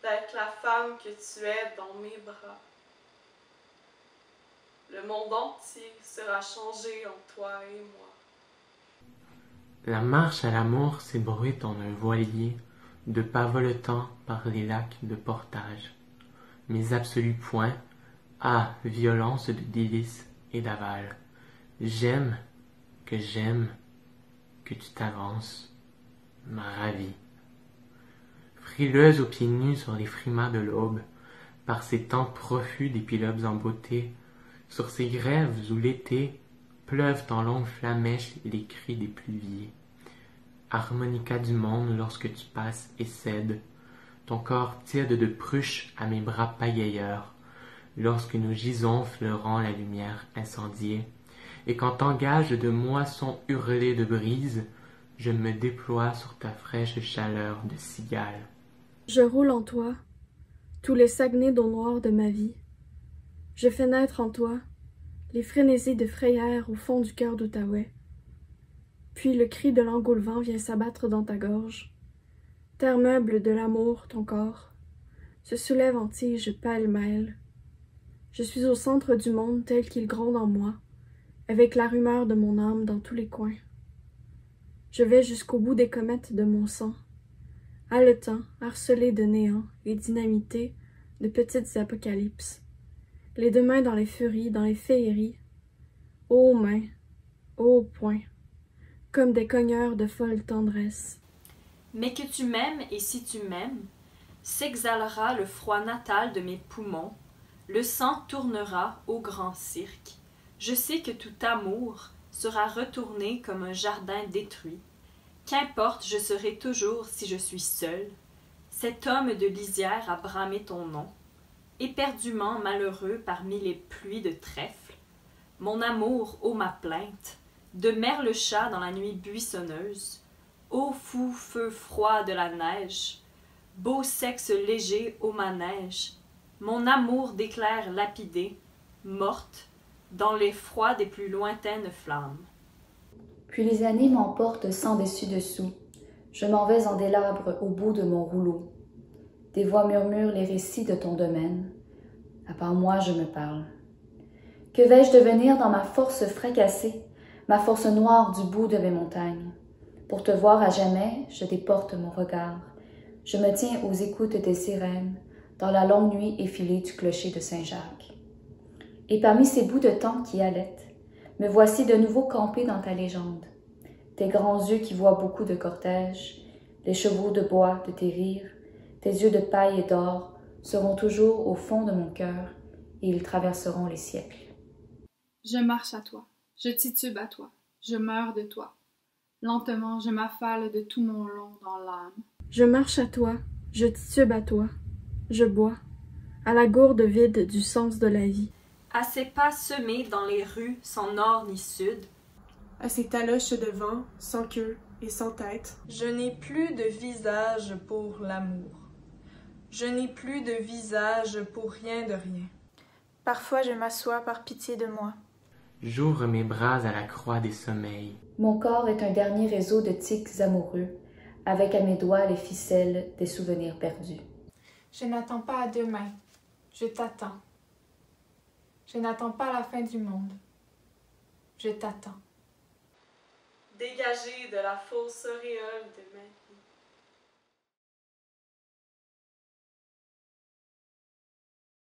d'être la femme que tu es dans mes bras. Le monde entier sera changé en toi et moi. La marche à l'amour s'ébruite en un voilier de pas voletant par les lacs de portage. Mes absolus points, ah, violence de délices et d'aval. J'aime que tu t'avances, ma ravie. Frileuse aux pieds nus sur les frimas de l'aube, par ces temps profus des pilotes en beauté, sur ces grèves où l'été pleuvent en longues flamèches les cris des pluviers. Harmonica du monde lorsque tu passes et cèdes, ton corps tiède de pruche à mes bras pagayeurs, lorsque nous gisons fleurant la lumière incendiée, et quand t'engages de moissons hurlées de brise, je me déploie sur ta fraîche chaleur de cigale. Je roule en toi tous les Saguenay d'eau noire de ma vie. Je fais naître en toi les frénésies de frayère au fond du cœur d'Outaouais. Puis le cri de l'engoulevent vient s'abattre dans ta gorge. Terre meuble de l'amour, ton corps se soulève en tige pêle-mêle. Je suis au centre du monde tel qu'il gronde en moi, avec la rumeur de mon âme dans tous les coins. Je vais jusqu'au bout des comètes de mon sang, haletant, harcelé de néant et dynamité de petites apocalypses. Les deux mains dans les furies, dans les féeries, ô mains, ô poings, comme des cogneurs de folle tendresse. Mais que tu m'aimes, et si tu m'aimes, s'exhalera le froid natal de mes poumons, le sang tournera au grand cirque. Je sais que tout amour sera retourné comme un jardin détruit. Qu'importe, je serai toujours, si je suis seule, cet homme de lisière à bramer ton nom, éperdument malheureux parmi les pluies de trèfle. Mon amour, ô ma plainte, de merle-chat dans la nuit buissonneuse, ô fou feu froid de la neige, beau sexe léger au manège, mon amour d'éclair lapidé, morte, dans les froids des plus lointaines flammes. Puis les années m'emportent sans dessus-dessous. Je m'en vais en délabre au bout de mon rouleau. Des voix murmurent les récits de ton domaine. À part moi, je me parle. Que vais-je devenir dans ma force fracassée, ma force noire du bout de mes montagnes? Pour te voir à jamais, je déporte mon regard. Je me tiens aux écoutes des sirènes, dans la longue nuit effilée du clocher de Saint-Jacques. Et parmi ces bouts de temps qui allaitent, me voici de nouveau campé dans ta légende. Tes grands yeux qui voient beaucoup de cortèges, les chevaux de bois de tes rires, tes yeux de paille et d'or seront toujours au fond de mon cœur, et ils traverseront les siècles. Je marche à toi, je titube à toi, je meurs de toi. Lentement, je m'affale de tout mon long dans l'âme. Je marche à toi, je titube à toi, je bois, à la gourde vide du sens de la vie. À ses pas semés dans les rues sans nord ni sud, à ses taloches de vent, sans queue et sans tête. Je n'ai plus de visage pour l'amour. Je n'ai plus de visage pour rien de rien. Parfois je m'assois par pitié de moi. J'ouvre mes bras à la croix des sommeils. Mon corps est un dernier réseau de tics amoureux, avec à mes doigts les ficelles des souvenirs perdus. Je n'attends pas à demain, je t'attends. Je n'attends pas la fin du monde, je t'attends. Dégagé de la fausse auréole de ma vie.